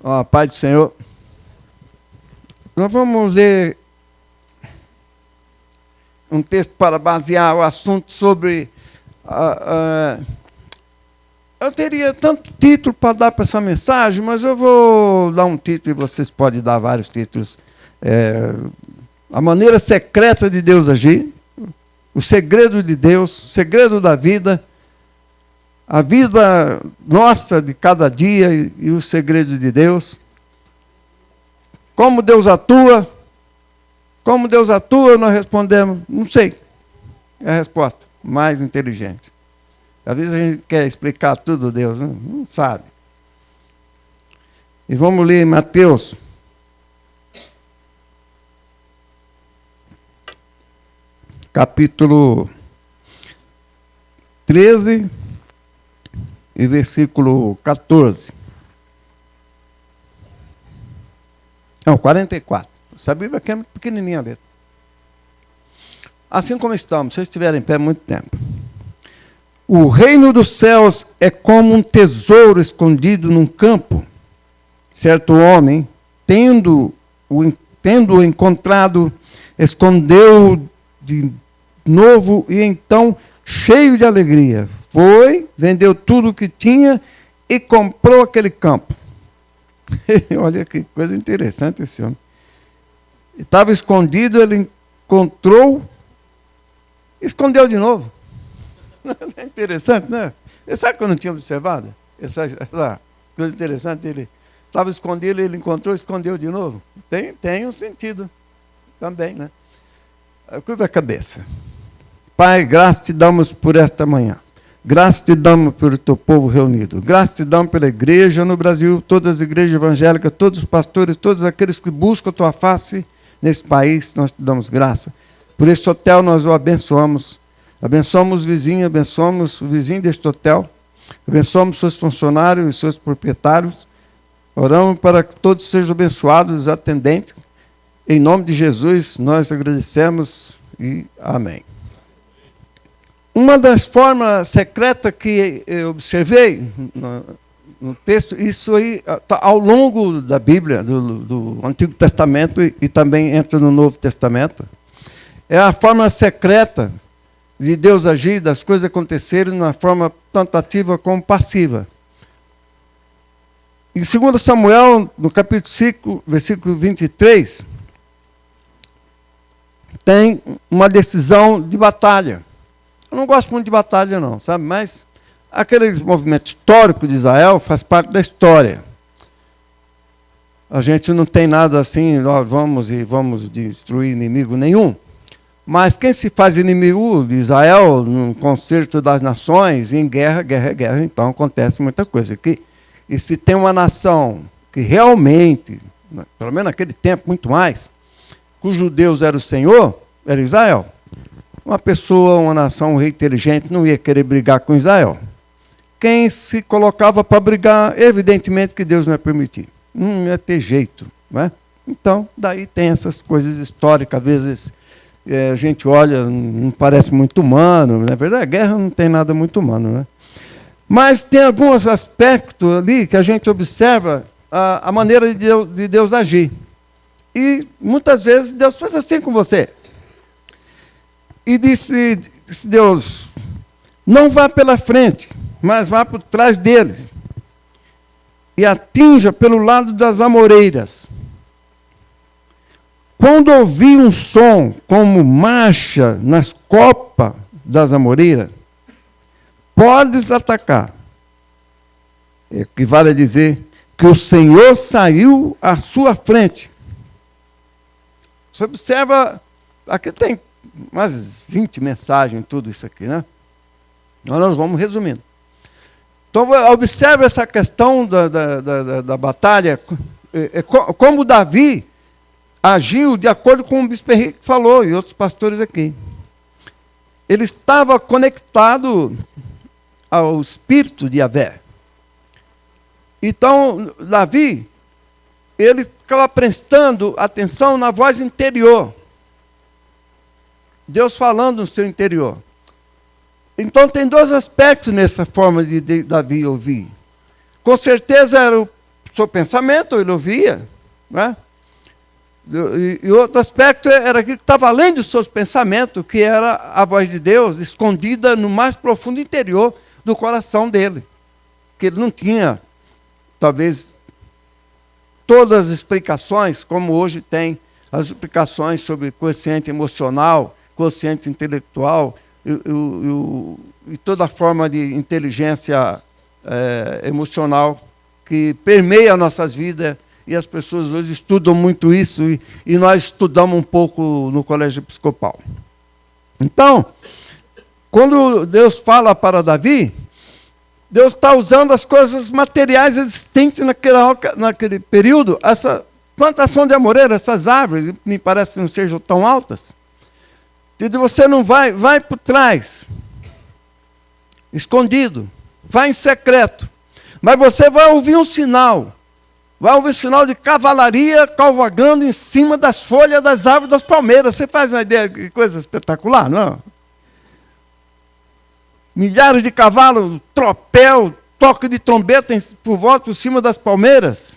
Ó, Pai do Senhor, nós vamos ler um texto para basear o assunto sobre... eu teria tanto título para dar para essa mensagem, mas eu vou dar um título e vocês podem dar vários títulos. A maneira secreta de Deus agir, o segredo de Deus, o segredo da vida, a vida nossa de cada dia e os segredos de Deus. Como Deus atua? Como Deus atua, nós respondemos, não sei. É a resposta mais inteligente. Às vezes a gente quer explicar tudo, Deus não sabe. E vamos ler Mateus. Capítulo 13 e versículo 14. Não, 44. Essa Bíblia aqui é muito pequenininha a letra. Assim como estamos, se vocês estiverem em pé muito tempo. O reino dos céus é como um tesouro escondido num campo. Certo homem, tendo-o encontrado, escondeu de novo e então, cheio de alegria, foi, vendeu tudo o que tinha e comprou aquele campo. Olha que coisa interessante esse homem. Estava escondido, ele encontrou, escondeu de novo. É interessante, né? Sabe que eu não tinha observado? Essa coisa interessante, ele estava escondido, ele encontrou, escondeu de novo. Tem um sentido também, né? Curva a cabeça. Pai, graças te damos por esta manhã. Graças te damos pelo teu povo reunido. Graças te damos pela igreja no Brasil, todas as igrejas evangélicas, todos os pastores, todos aqueles que buscam a tua face nesse país, nós te damos graça. Por este hotel nós o abençoamos. Abençoamos os vizinhos, abençoamos o vizinho deste hotel. Abençoamos seus funcionários e seus proprietários. Oramos para que todos sejam abençoados, os atendentes. Em nome de Jesus, nós agradecemos e amém. Uma das formas secretas que eu observei no texto, isso aí ao longo da Bíblia, do Antigo Testamento e também entra no Novo Testamento, é a forma secreta de Deus agir, das coisas acontecerem de uma forma tanto ativa como passiva. Em 2 Samuel, no capítulo 5, versículo 23, tem uma decisão de batalha. Eu não gosto muito de batalha, não, sabe? Mas aquele movimento histórico de Israel faz parte da história. A gente não tem nada assim, nós vamos destruir inimigo nenhum. Mas quem se faz inimigo de Israel no concerto das nações, em guerra, então acontece muita coisa. E se tem uma nação que realmente, pelo menos naquele tempo, muito mais, cujo Deus era o Senhor, era Israel. Uma pessoa, uma nação, um rei inteligente não ia querer brigar com Israel. Quem se colocava para brigar, evidentemente que Deus não ia permitir. Não ia ter jeito. Não é? Então, daí tem essas coisas históricas, às vezes a gente olha, não parece muito humano, na verdade a guerra não tem nada muito humano, né? Mas tem alguns aspectos ali que a gente observa a maneira de Deus agir. E muitas vezes Deus faz assim com você. E disse Deus, não vá pela frente, mas vá por trás deles. E atinja pelo lado das amoreiras. Quando ouvir um som como marcha nas copas das amoreiras, podes atacar. Equivale a dizer que o Senhor saiu à sua frente. Você observa, aqui tem mais 20 mensagens, tudo isso aqui, né? Nós vamos resumindo. Então, observe essa questão da batalha, como Davi agiu de acordo com o Bispo Henrique falou, e outros pastores aqui. Ele estava conectado ao Espírito de Yahvé. Então, Davi, ele ficava prestando atenção na voz interior. Deus falando no seu interior. Então, tem dois aspectos nessa forma de Davi ouvir. Com certeza era o seu pensamento, ele ouvia. Né? E outro aspecto era aquilo que estava além dos seus pensamentos, que era a voz de Deus escondida no mais profundo interior do coração dele. Que ele não tinha, talvez, todas as explicações, como hoje tem as explicações sobre quociente emocional, quociente intelectual e toda forma de inteligência emocional que permeia nossas vidas. E as pessoas hoje estudam muito isso, e nós estudamos um pouco no colégio episcopal. Então, quando Deus fala para Davi, Deus está usando as coisas materiais existentes naquele período. Essa plantação de amoreira, essas árvores, me parece que não sejam tão altas. E você não vai por trás, escondido, vai em secreto. Mas você vai ouvir um sinal. Vai ouvir sinal de cavalaria cavalgando em cima das folhas das árvores das palmeiras. Você faz uma ideia de coisa espetacular, não? Milhares de cavalos, tropel, toque de trombeta por volta, por cima das palmeiras.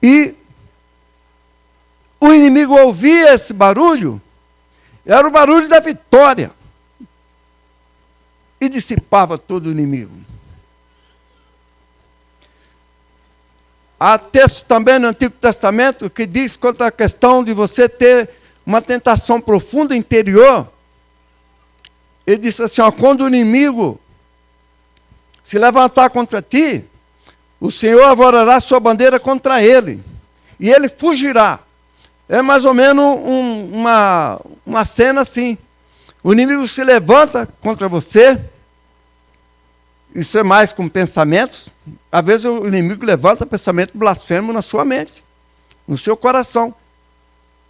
E o inimigo ouvia esse barulho, era o barulho da vitória. E dissipava todo o inimigo. Há textos também no Antigo Testamento que diz quanto à questão de você ter uma tentação profunda interior. Ele disse assim, quando o inimigo se levantar contra ti, o Senhor avorará sua bandeira contra ele, e ele fugirá. É mais ou menos uma cena assim. O inimigo se levanta contra você. Isso é mais com pensamentos. Às vezes o inimigo levanta pensamento blasfemo na sua mente, no seu coração.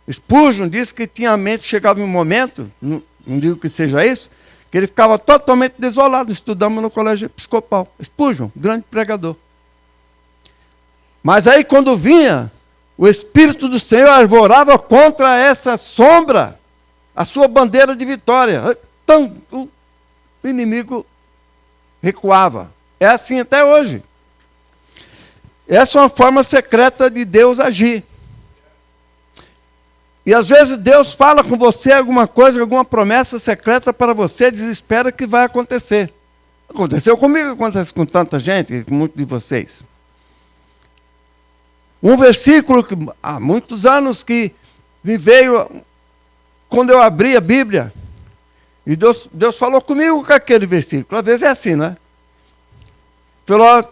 Spurgeon disse que tinha a mente, chegava um momento, não digo que seja isso, que ele ficava totalmente desolado. Estudamos no colégio episcopal. Spurgeon, grande pregador. Mas aí quando vinha, o Espírito do Senhor arvorava contra essa sombra a sua bandeira de vitória. Então o inimigo recuava. É assim até hoje. Essa é uma forma secreta de Deus agir. E às vezes Deus fala com você alguma coisa, alguma promessa secreta para você, desespera que vai acontecer. Aconteceu comigo, acontece com tanta gente, com muitos de vocês. Um versículo que há muitos anos que me veio quando eu abri a Bíblia. E Deus falou comigo com aquele versículo. Às vezes é assim, não é? Falou,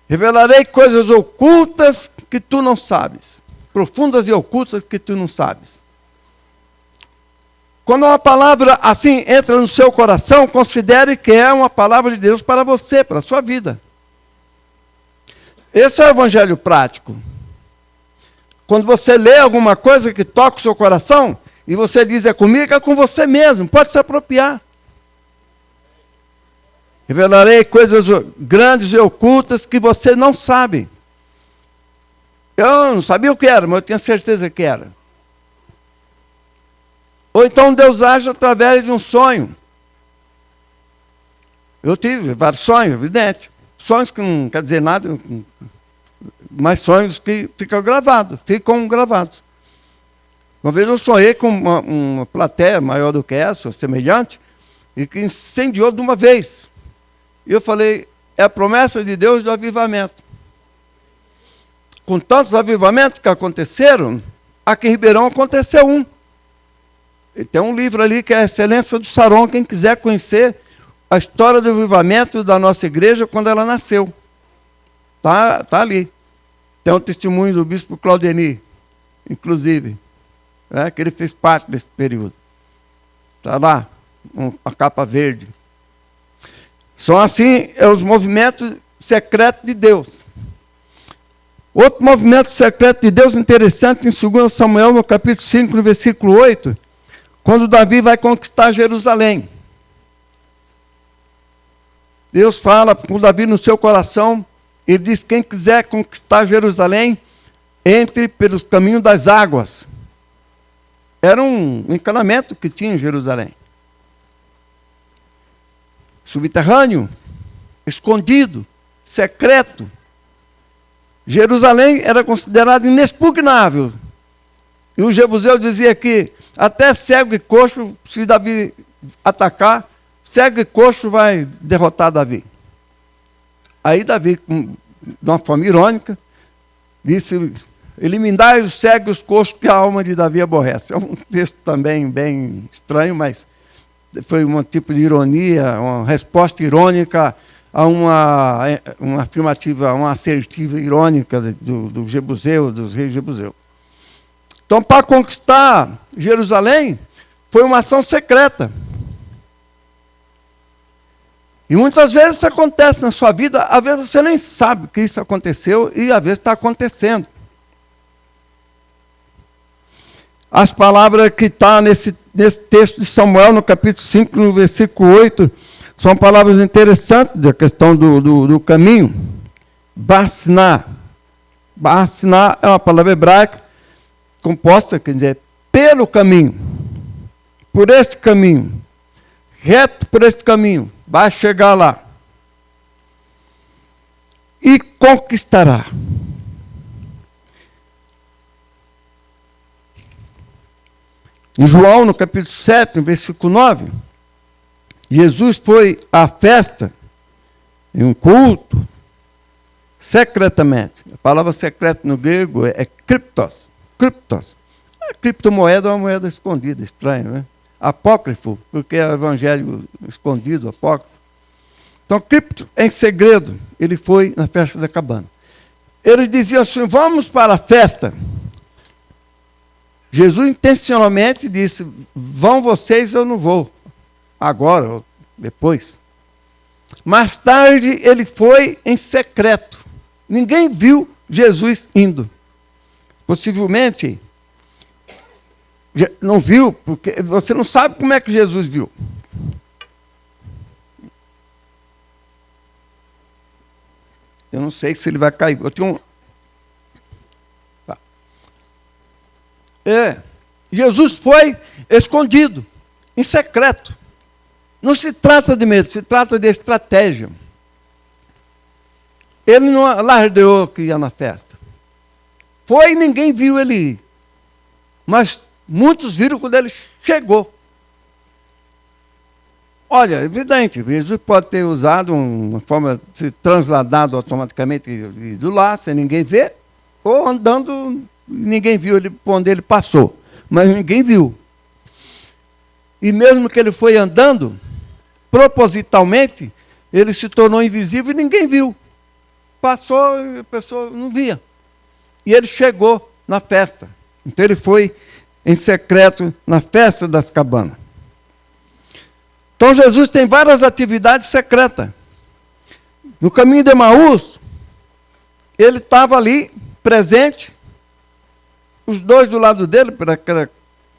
revelarei coisas ocultas que tu não sabes. Profundas e ocultas que tu não sabes. Quando uma palavra assim entra no seu coração, considere que é uma palavra de Deus para você, para a sua vida. Esse é o evangelho prático. Quando você lê alguma coisa que toca o seu coração, e você diz, é comigo, é com você mesmo, pode se apropriar. Revelarei coisas grandes e ocultas que você não sabe. Eu não sabia o que era, mas eu tinha certeza que era. Ou então Deus age através de um sonho. Eu tive vários sonhos, evidente. Sonhos que não quer dizer nada, mas sonhos que ficam gravados. Uma vez eu sonhei com uma plateia maior do que essa, semelhante, e que incendiou de uma vez. E eu falei, é a promessa de Deus do avivamento. Com tantos avivamentos que aconteceram, aqui em Ribeirão aconteceu um. E tem um livro ali que é a Excelência do Saron, quem quiser conhecer a história do avivamento da nossa igreja quando ela nasceu. Tá ali. Tem um testemunho do bispo Claudeni, inclusive, que ele fez parte desse período. Está lá, a capa verde. São assim os movimentos secretos de Deus. Outro movimento secreto de Deus interessante em 2 Samuel, no capítulo 5, no versículo 8, quando Davi vai conquistar Jerusalém. Deus fala com Davi no seu coração, ele diz, quem quiser conquistar Jerusalém, entre pelos caminhos das águas. Era um encanamento que tinha em Jerusalém. Subterrâneo, escondido, secreto. Jerusalém era considerada inexpugnável. E o Jebuseu dizia que até cego e coxo, se Davi atacar, cego e coxo vai derrotar Davi. Aí Davi, de uma forma irônica, disse: eliminai os cegos e os coxos que a alma de Davi aborrece. É um texto também bem estranho, mas foi um tipo de ironia, uma resposta irônica a uma afirmativa, uma assertiva irônica do Jebuseu, dos reis Jebuseu. Então, para conquistar Jerusalém, foi uma ação secreta. E muitas vezes isso acontece na sua vida, às vezes você nem sabe que isso aconteceu e às vezes está acontecendo. As palavras que estão nesse texto de Samuel, no capítulo 5, no versículo 8, são palavras interessantes da questão do caminho. Basná. Basná é uma palavra hebraica composta, quer dizer, pelo caminho. Por este caminho. Reto por este caminho. Vai chegar lá. E conquistará. Em João, no capítulo 7, no versículo 9, Jesus foi à festa, em um culto, secretamente. A palavra secreto no grego é criptos. Criptos. A criptomoeda é uma moeda escondida, estranho, né? Apócrifo, porque é o evangelho escondido, apócrifo. Então, cripto, em segredo, ele foi na festa da cabana. Eles diziam assim: vamos para a festa. Jesus intencionalmente disse: vão vocês, eu não vou. Agora ou depois. Mais tarde, ele foi em secreto. Ninguém viu Jesus indo. Possivelmente, não viu, porque você não sabe como é que Jesus viu. Eu não sei se ele vai cair. Eu tenho Tá. Jesus foi escondido, em secreto. Não se trata de medo, se trata de estratégia. Ele não alardeou que ia na festa. Foi e ninguém viu ele ir. Mas muitos viram quando ele chegou. Olha, é evidente, Jesus pode ter usado uma forma de se transladado automaticamente e ido lá, sem ninguém ver, ou andando, ninguém viu ele por onde ele passou. Mas ninguém viu. E mesmo que ele foi andando, propositalmente, ele se tornou invisível e ninguém viu. Passou e a pessoa não via. E ele chegou na festa. Então ele foi em secreto na festa das cabanas. Então Jesus tem várias atividades secretas. No caminho de Emaús, ele estava ali, presente, os dois do lado dele, por aquela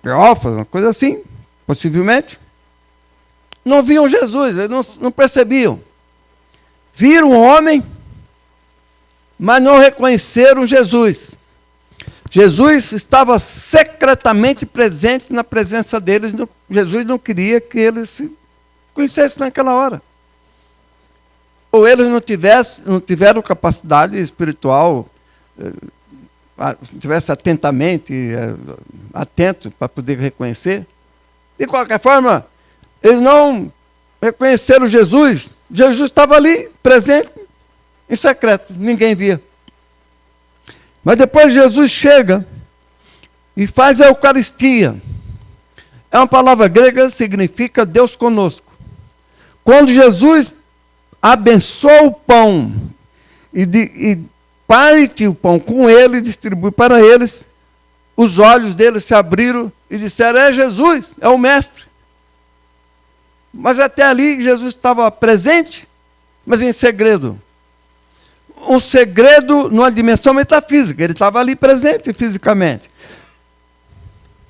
Cleófas, uma coisa assim, possivelmente. Não viam Jesus, eles não percebiam. Viram o homem, mas não reconheceram Jesus. Jesus estava secretamente presente na presença deles. Jesus não queria que eles se conhecessem naquela hora. Ou eles não tiveram capacidade espiritual, não tivessem atento para poder reconhecer. De qualquer forma, eles não reconheceram Jesus. Jesus estava ali, presente, em secreto, ninguém via. Mas depois Jesus chega e faz a Eucaristia. É uma palavra grega que significa Deus conosco. Quando Jesus abençoa o pão e parte o pão com ele, distribui para eles, os olhos deles se abriram e disseram: é Jesus, é o Mestre. Mas até ali Jesus estava presente, mas em segredo. Um segredo numa dimensão metafísica. Ele estava ali presente fisicamente.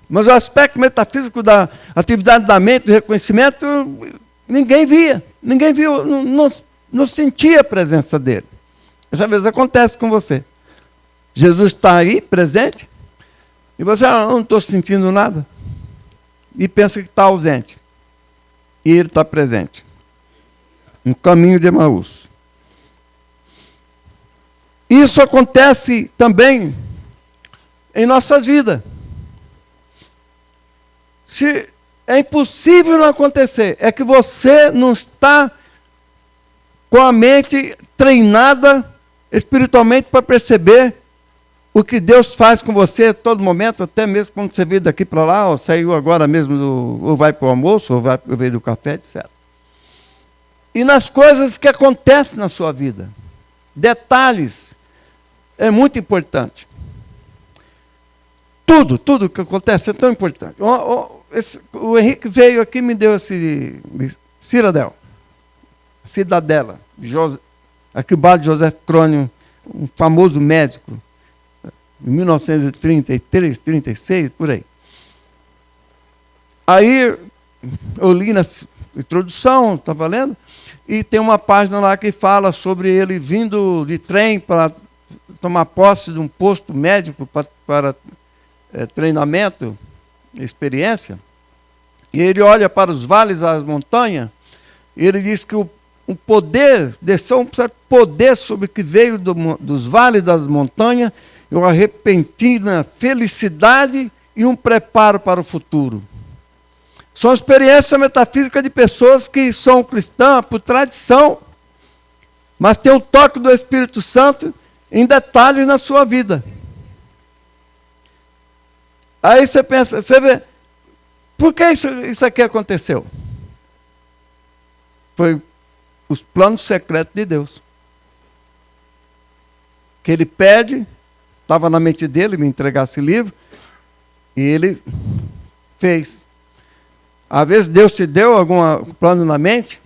Mas o aspecto metafísico da atividade da mente, do reconhecimento, ninguém via. Ninguém viu, não sentia a presença dele. Às vezes acontece com você. Jesus está aí, presente, e você não estou sentindo nada. E pensa que está ausente. E ele está presente. No caminho de Emaús. Isso acontece também em nossa vida. Se é impossível não acontecer, é que você não está com a mente treinada espiritualmente para perceber o que Deus faz com você a todo momento, até mesmo quando você veio daqui para lá, ou saiu agora mesmo, ou vai para o almoço, ou veio do café, etc. E nas coisas que acontecem na sua vida. Detalhes. É muito importante. Tudo que acontece é tão importante. O Henrique veio aqui e me deu esse Cidadela, arquibald José Crônio, um famoso médico, em 1933, 36, por aí. Aí eu li na introdução, estava lendo, e tem uma página lá que fala sobre ele vindo de trem para tomar posse de um posto médico para treinamento, experiência, e ele olha para os vales, as montanhas, e ele diz que o poder, desceu um certo poder sobre o que veio dos vales das montanhas, e uma repentina felicidade e um preparo para o futuro. São experiências metafísicas de pessoas que são cristãs por tradição, mas tem o toque do Espírito Santo em detalhes na sua vida. Aí você pensa, você vê, por que isso aqui aconteceu? Foi os planos secretos de Deus. Que ele pede, estava na mente dele, me entregar esse livro, e ele fez. Às vezes Deus te deu algum plano na mente,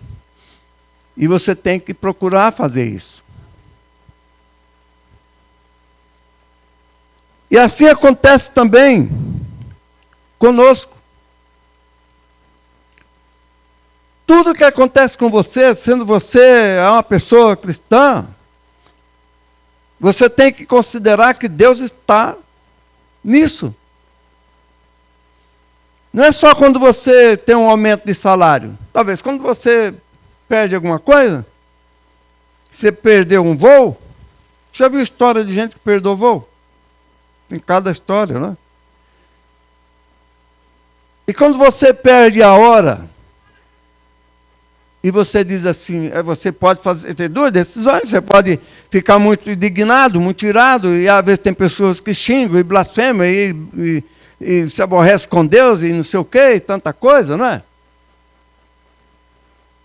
e você tem que procurar fazer isso. E assim acontece também conosco. Tudo que acontece com você, sendo você uma pessoa cristã, você tem que considerar que Deus está nisso. Não é só quando você tem um aumento de salário. Talvez quando você perde alguma coisa, você perdeu um voo. Já viu história de gente que perdeu o voo? Tem cada história, né? E quando você perde a hora, e você diz assim, você pode ter duas decisões, você pode ficar muito indignado, muito irado, e às vezes tem pessoas que xingam e blasfemam, e se aborrece com Deus, e não sei o quê, e tanta coisa, não é?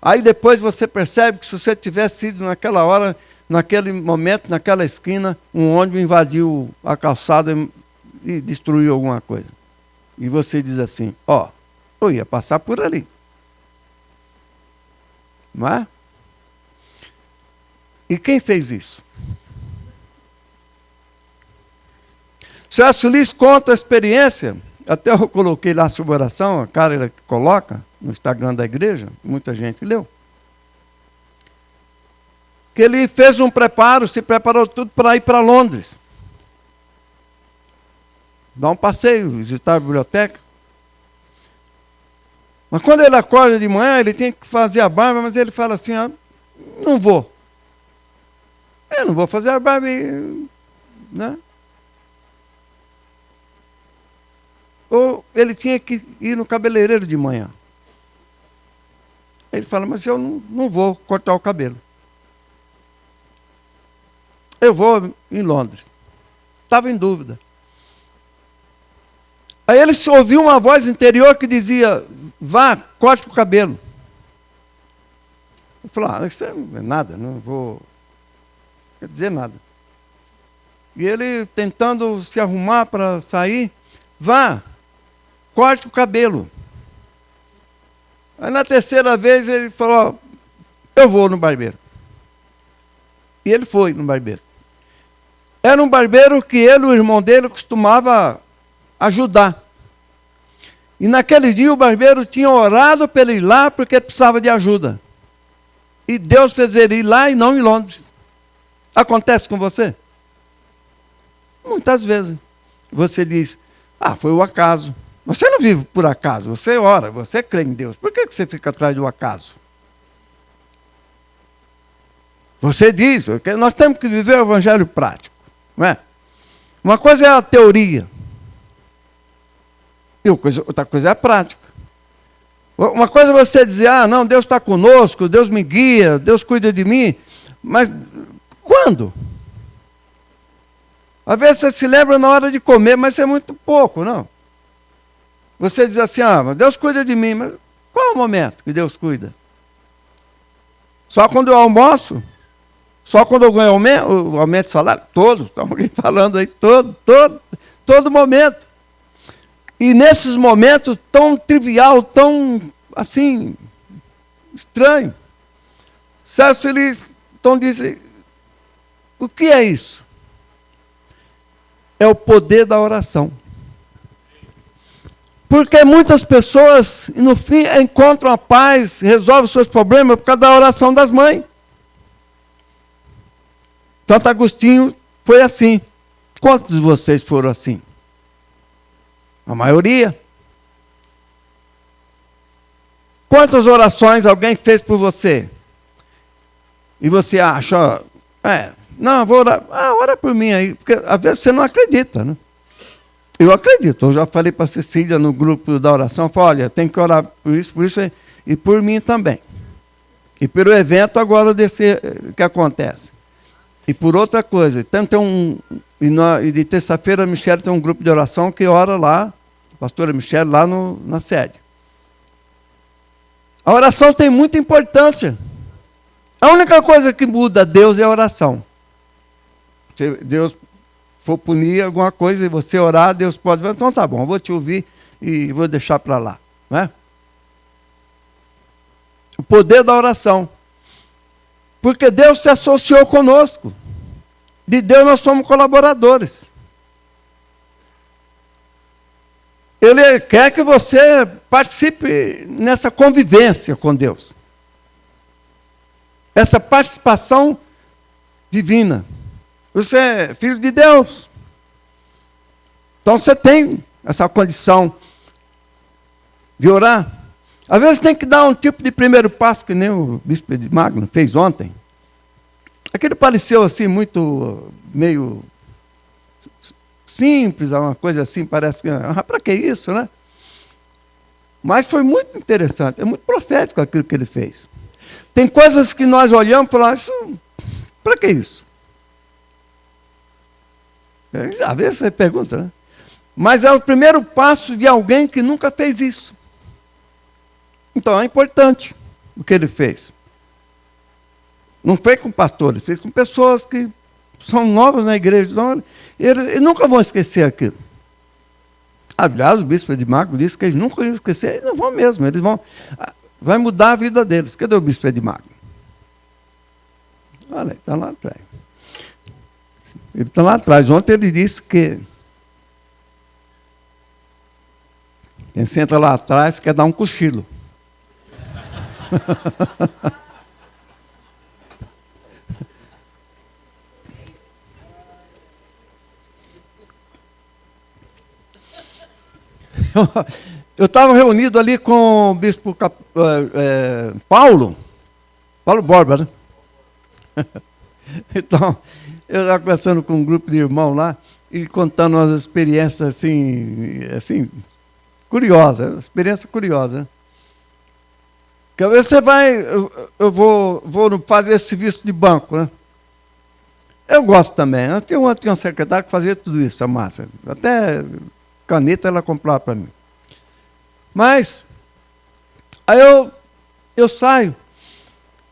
Aí depois você percebe que se você tivesse ido naquela hora, naquele momento, naquela esquina, um ônibus invadiu a calçada e destruiu alguma coisa. E você diz assim, eu ia passar por ali. Não é? E quem fez isso? O senhor Sulis conta a experiência, até eu coloquei lá sobre oração, a cara que coloca no Instagram da igreja, muita gente leu. Que ele fez um preparo, se preparou tudo para ir para Londres. Dar um passeio, visitar a biblioteca. Mas quando ele acorda de manhã, ele tem que fazer a barba, mas ele fala assim, não vou. Eu não vou fazer a barba, né? Ou ele tinha que ir no cabeleireiro de manhã. Ele fala, mas eu não vou cortar o cabelo. Eu vou em Londres. Estava em dúvida. Aí ele ouviu uma voz interior que dizia, vá, corte o cabelo. Ele falou, isso não é nada, não vou quer dizer nada. E ele tentando se arrumar para sair, vá, corte o cabelo. Aí na terceira vez ele falou, eu vou no barbeiro. E ele foi no barbeiro. Era um barbeiro que ele e o irmão dele costumava ajudar. E naquele dia o barbeiro tinha orado para ele ir lá porque ele precisava de ajuda. E Deus fez ele ir lá e não em Londres. Acontece com você? Muitas vezes. Você diz, foi o acaso. Você não vive por acaso, você ora, você crê em Deus. Por que você fica atrás do acaso? Você diz, nós temos que viver o evangelho prático. Não é? Uma coisa é a teoria, e outra coisa é a prática. Uma coisa é você dizer, não, Deus está conosco, Deus me guia, Deus cuida de mim, mas quando? Às vezes você se lembra na hora de comer, mas é muito pouco, não? Você diz assim, Deus cuida de mim, mas qual é o momento que Deus cuida? Só quando eu almoço? Só quando eu ganho o aumento de salário? Estamos falando aí, todo momento. E nesses momentos tão trivial, tão, assim, estranho. Certo? Eles dizem, o que é isso? É o poder da oração. Porque muitas pessoas, no fim, encontram a paz, resolvem os seus problemas por causa da oração das mães. Santo Agostinho foi assim. Quantos de vocês foram assim? A maioria. Quantas orações alguém fez por você? E você acha, não, vou orar. Ora por mim aí. Porque às vezes você não acredita, né? Eu acredito. Eu já falei para a Cecília no grupo da oração, falei, olha, tem que orar por isso e por mim também. E pelo evento agora desse que acontece. E por outra coisa, e de terça-feira a Michele tem um grupo de oração que ora lá, a pastora Michele, lá na sede. A oração tem muita importância. A única coisa que muda Deus é a oração. Se Deus for punir alguma coisa e você orar, Deus pode ver, então tá bom, eu vou te ouvir e vou deixar para lá. Não é? O poder da oração. Porque Deus se associou conosco. De Deus nós somos colaboradores. Ele quer que você participe nessa convivência com Deus. Essa participação divina. Você é filho de Deus. Então você tem essa condição de orar. Às vezes tem que dar um tipo de primeiro passo, que nem o bispo de Magno fez ontem. Aquele pareceu assim, meio simples, uma coisa assim, parece que, para que isso, né? Mas foi muito interessante, é muito profético aquilo que ele fez. Tem coisas que nós olhamos e falamos, para que isso? Às vezes você pergunta, né? Mas é o primeiro passo de alguém que nunca fez isso. Então é importante o que ele fez. Não fez com pastores, fez com pessoas que são novas na igreja. Então, eles nunca vão esquecer aquilo. Aliás, o bispo de Magno disse que eles nunca vão esquecer, eles não vão mesmo, vai mudar a vida deles. Cadê o bispo de Magno? Olha, está lá atrás. Ele está lá atrás. Ontem ele disse que quem senta lá atrás quer dar um cochilo. Eu estava reunido ali com o bispo Paulo Borba, né? Então, eu estava conversando com um grupo de irmãos lá e contando umas experiências assim curiosas, experiência curiosa, né? Que às vezes você vai, eu vou fazer esse serviço de banco, né? Eu gosto também. Eu tinha uma secretária que fazia tudo isso, a Márcia. Até caneta ela comprava para mim. Mas, aí eu saio.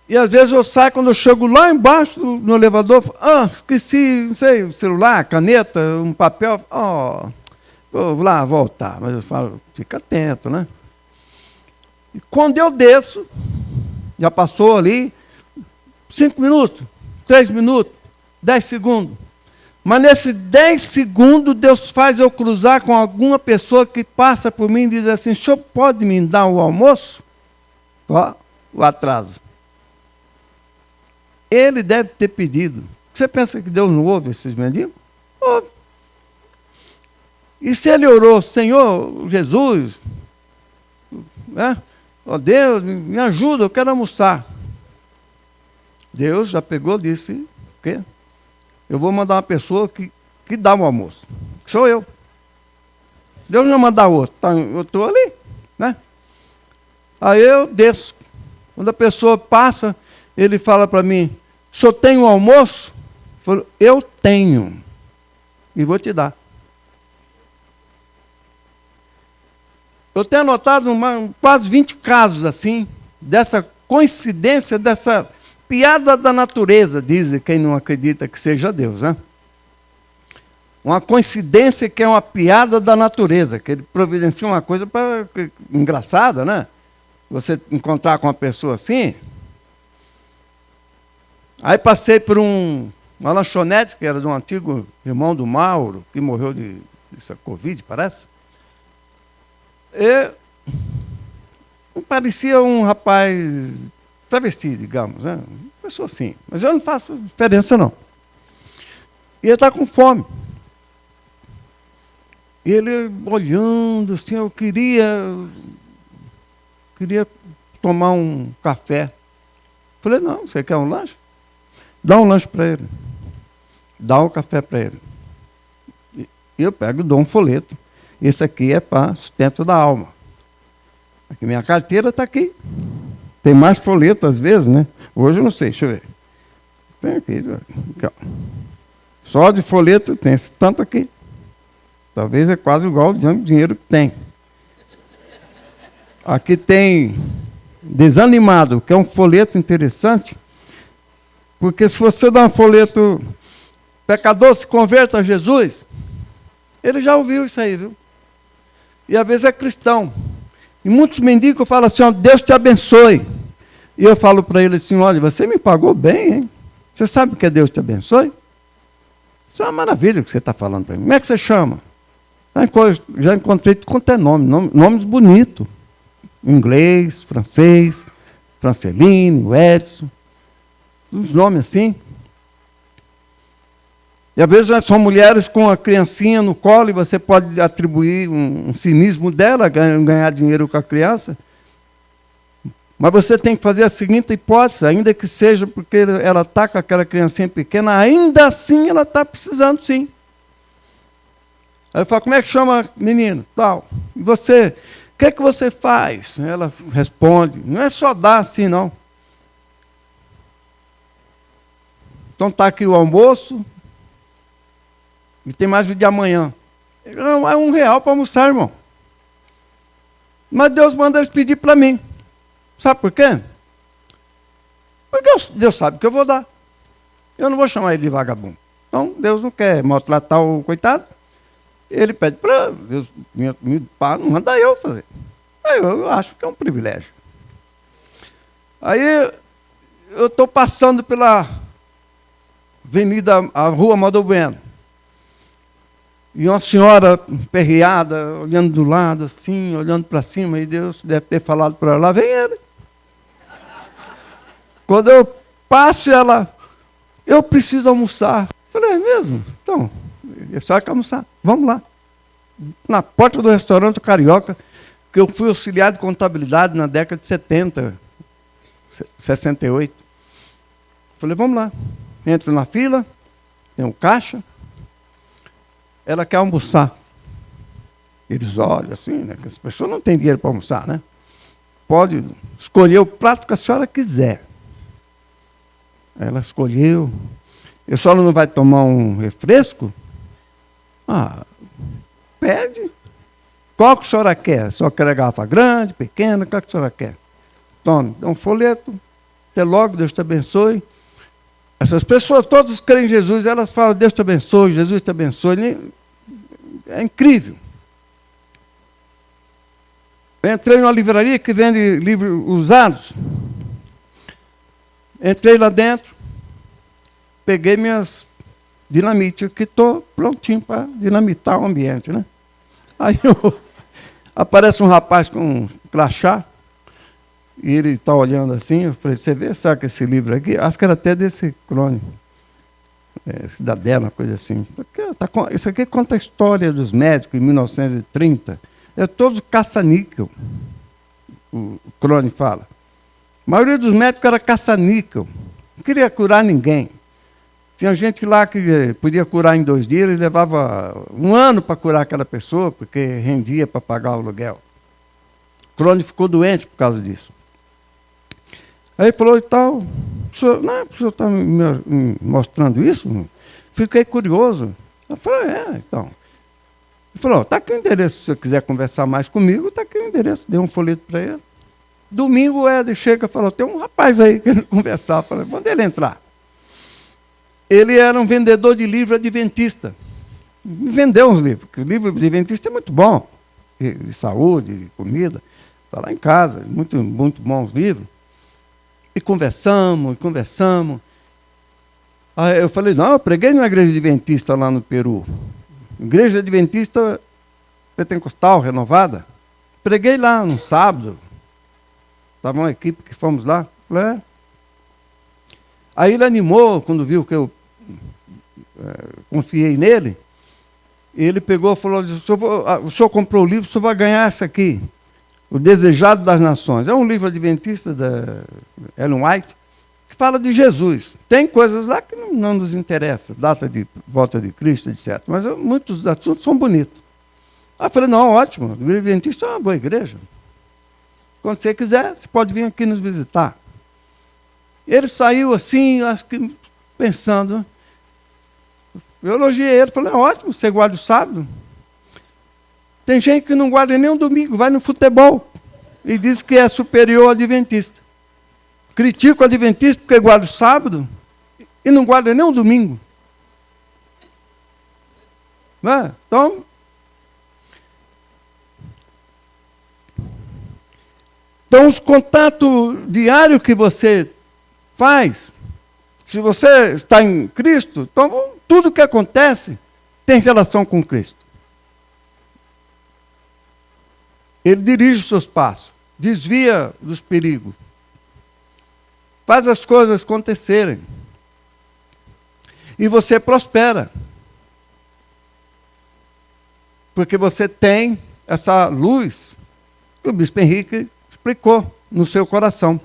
E às vezes eu saio, quando eu chego lá embaixo no elevador, esqueci, não sei, o celular, caneta, um papel. Vou lá voltar. Mas eu falo, fica atento, né? E quando eu desço, já passou ali 5 minutos, 3 minutos, 10 segundos. Mas nesses 10 segundos, Deus faz eu cruzar com alguma pessoa que passa por mim e diz assim, o senhor pode me dar o almoço? Ó, o atraso. Ele deve ter pedido. Você pensa que Deus não ouve esses mendigos? Ouve. E se ele orou, Senhor Jesus, né? Ó Deus, me ajuda, eu quero almoçar. Deus já pegou e disse, o quê? Eu vou mandar uma pessoa que dá um almoço. Que sou eu. Deus não mandar outro. Tá, eu estou ali, né? Aí eu desço. Quando a pessoa passa, ele fala para mim, o senhor tem um almoço? Eu falo, eu tenho. E vou te dar. Eu tenho anotado quase 20 casos assim, dessa coincidência, dessa piada da natureza, diz quem não acredita que seja Deus, né? Uma coincidência que é uma piada da natureza, que ele providencia uma coisa engraçada, né? Você encontrar com uma pessoa assim. Aí passei por uma lanchonete, que era de um antigo irmão do Mauro, que morreu de Covid, parece. E parecia um rapaz travesti, digamos, né? Uma pessoa assim. Mas eu não faço diferença, não. E ele está com fome. E ele olhando assim, eu queria tomar um café. Falei, não, você quer um lanche? Dá um lanche para ele. Dá um café para ele. E eu pego e dou um folheto. Esse aqui é para sustento da alma. Aqui minha carteira está aqui. Tem mais folheto às vezes, né? Hoje eu não sei, deixa eu ver. Tem aqui ó. Só de folheto tem esse tanto aqui. Talvez é quase igual ao dinheiro que tem. Aqui tem Desanimado, que é um folheto interessante, porque se você dá um folheto, pecador se converta a Jesus, ele já ouviu isso aí, viu? E às vezes é cristão. E muitos mendigos falam assim, ó, Deus te abençoe. E eu falo para ele assim, olha, você me pagou bem, hein? Você sabe o que é Deus te abençoe? Isso é uma maravilha que você está falando para mim. Como é que você chama? Já encontrei quanto é nomes bonitos. Inglês, francês, Franceline, Edson. Uns nomes assim. E às vezes são mulheres com a criancinha no colo e você pode atribuir um cinismo dela, ganhar dinheiro com a criança. Mas você tem que fazer a seguinte hipótese, ainda que seja porque ela está com aquela criancinha pequena, ainda assim ela está precisando sim. Aí eu falo, como é que chama menino? Tal. E você, o que é que você faz? Ela responde, não é só dar assim não. Então está aqui o almoço, e tem mais o de amanhã. Não, é R$1 para almoçar, irmão. Mas Deus manda eles pedir para mim. Sabe por quê? Porque Deus sabe que eu vou dar. Eu não vou chamar ele de vagabundo. Então, Deus não quer maltratar o coitado. Ele pede para Deus, manda eu fazer. Aí eu acho que é um privilégio. Aí eu estou passando pela a rua Amador Bueno. E uma senhora perreada, olhando do lado, assim, olhando para cima, e Deus deve ter falado para ela, lá vem ele. Quando eu passo, ela, eu preciso almoçar. Eu falei, é mesmo? Então, é só que almoçar, vamos lá. Na porta do restaurante Carioca, que eu fui auxiliar de contabilidade na década de 70, 68. Falei, vamos lá. Entro na fila, tem um caixa, ela quer almoçar. Eles olham assim, né? Que as pessoas não têm dinheiro para almoçar, né? Pode escolher o prato que a senhora quiser. Ela escolheu. A senhora não vai tomar um refresco? Ah, pede. Qual que a senhora quer? A senhora quer a garrafa grande, pequena? Qual que a senhora quer? Tome, dá um folheto. Até logo, Deus te abençoe. Essas pessoas todas creem em Jesus, elas falam, Deus te abençoe, Jesus te abençoe. É incrível. Eu entrei numa livraria que vende livros usados. Entrei lá dentro, peguei minhas dinamite, que estou prontinho para dinamitar o ambiente, né? Aí aparece um rapaz com um crachá, e ele está olhando assim, eu falei, você vê, sabe que esse livro aqui? Acho que era até desse crônico, Cidadela, uma coisa assim. Isso aqui conta a história dos médicos em 1930. É todo caça-níquel, o crônico fala. A maioria dos médicos era caça-níquel. queria curar ninguém. Tinha gente lá que podia curar em 2 dias, ele levava 1 ano para curar aquela pessoa, porque rendia para pagar o aluguel. O Crônio ficou doente por causa disso. Aí ele falou, e tal, o senhor está me mostrando isso? Fiquei curioso. Eu falei, então. Ele falou, está aqui o endereço, se você quiser conversar mais comigo, está aqui o endereço. Dei um folheto para ele. Domingo o Éder chega e falou, tem um rapaz aí querendo conversar. Eu falei, manda ele entrar. Ele era um vendedor de livro adventista. Vendeu uns livros, porque o livro adventista é muito bom. De saúde, de comida. Está lá em casa, muito, muito bons livros. E conversamos. Aí eu falei, não, eu preguei numa igreja adventista lá no Peru. Igreja adventista pentecostal, renovada. Preguei lá no sábado. Estava uma equipe que fomos lá. Falei, Aí ele animou, quando viu que eu confiei nele. Ele pegou e falou, o senhor comprou o livro, o senhor vai ganhar esse aqui. O Desejado das Nações. É um livro adventista da Ellen White, que fala de Jesus. Tem coisas lá que não nos interessam, data de volta de Cristo, etc. Mas muitos dos assuntos são bonitos. Aí eu falei, não, ótimo, o Igreja Adventista é uma boa igreja. Quando você quiser, você pode vir aqui nos visitar. Ele saiu assim, acho que pensando. Eu elogiei ele, falei, ótimo, você guarda o sábado. Tem gente que não guarda nem um domingo, vai no futebol e diz que é superior ao adventista. Critica o adventista porque guarda o sábado e não guarda nem um domingo. Não é? Então, os contatos diários que você faz, se você está em Cristo, então tudo que acontece tem relação com Cristo. Ele dirige os seus passos, desvia dos perigos, faz as coisas acontecerem. E você prospera. Porque você tem essa luz que o Bispo Henrique explicou no seu coração.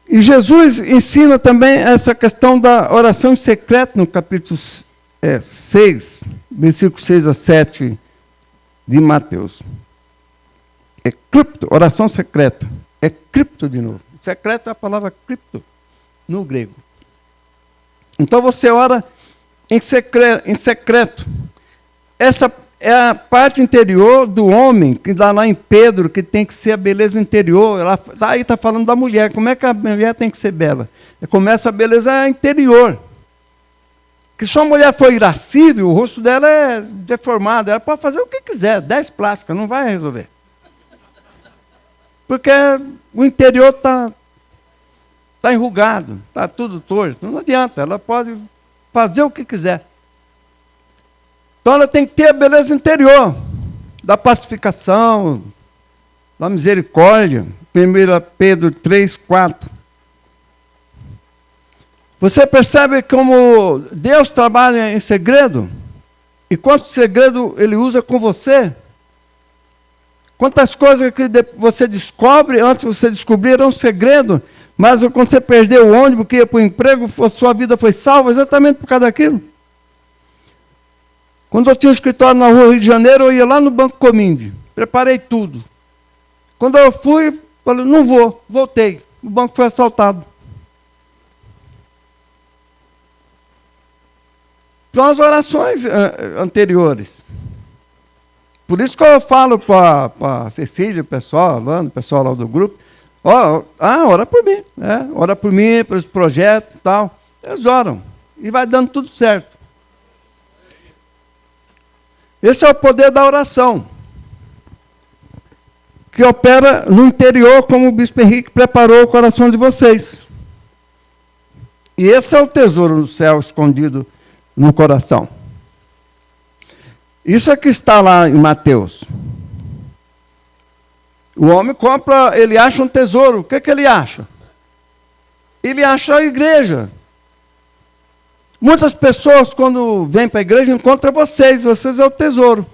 E Jesus ensina também essa questão da oração em secreto no capítulo 6, versículos 6 a 7 de Mateus. É cripto, oração secreta. É cripto de novo. Secreto é a palavra cripto no grego. Então você ora em secreto. Essa é a parte interior do homem, que dá lá em Pedro, que tem que ser a beleza interior. Aí está falando da mulher. Como é que a mulher tem que ser bela? Começa a beleza interior. Que se a mulher for irascível, o rosto dela é deformado. Ela pode fazer o que quiser, 10 plásticas, não vai resolver. Porque o interior está enrugado, está tudo torto. Não adianta, ela pode fazer o que quiser. Então ela tem que ter a beleza interior, da pacificação, da misericórdia. 1 Pedro 3, 4. Você percebe como Deus trabalha em segredo? E quanto segredo Ele usa com você? Quantas coisas que você descobre, antes você descobrir, era um segredo, mas quando você perdeu o ônibus, que ia para o emprego, sua vida foi salva exatamente por causa daquilo. Quando eu tinha um escritório na rua Rio de Janeiro, eu ia lá no Banco Cominde, preparei tudo. Quando eu fui, falei, não vou, voltei. O banco foi assaltado. Então, as orações anteriores. Por isso que eu falo para a Cecília, o pessoal lá do grupo, ora por mim, ora por mim, pelos projetos e tal. Eles oram e vai dando tudo certo. Esse é o poder da oração, que opera no interior, como o Bispo Henrique preparou o coração de vocês. E esse é o tesouro do céu escondido no coração. Isso é que está lá em Mateus. O homem compra, ele acha um tesouro. O que ele acha? Ele acha a igreja. Muitas pessoas, quando vêm para a igreja, encontram vocês é o tesouro.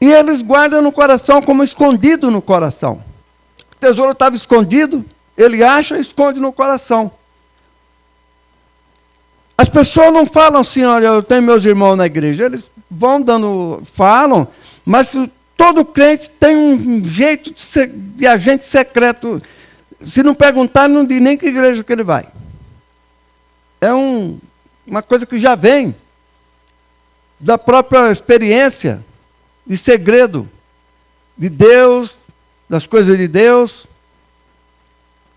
E eles guardam no coração como escondido no coração. O tesouro estava escondido, Ele acha e esconde no coração. As pessoas não falam assim, olha, eu tenho meus irmãos na igreja. Eles vão falam, mas todo crente tem um jeito de agente secreto. Se não perguntar, não diz nem que igreja que ele vai. É uma coisa que já vem da própria experiência de segredo de Deus, das coisas de Deus,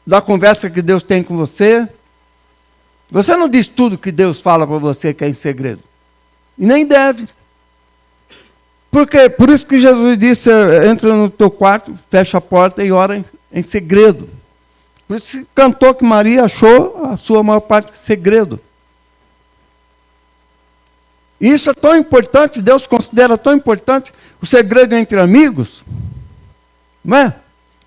da conversa que Deus tem com você. Você não diz tudo que Deus fala para você que é em segredo. E nem deve. Por quê? Por isso que Jesus disse, entra no teu quarto, fecha a porta e ora em segredo. Por isso que cantou que Maria achou a sua maior parte segredo. E isso é tão importante, Deus considera tão importante o segredo entre amigos. Não é?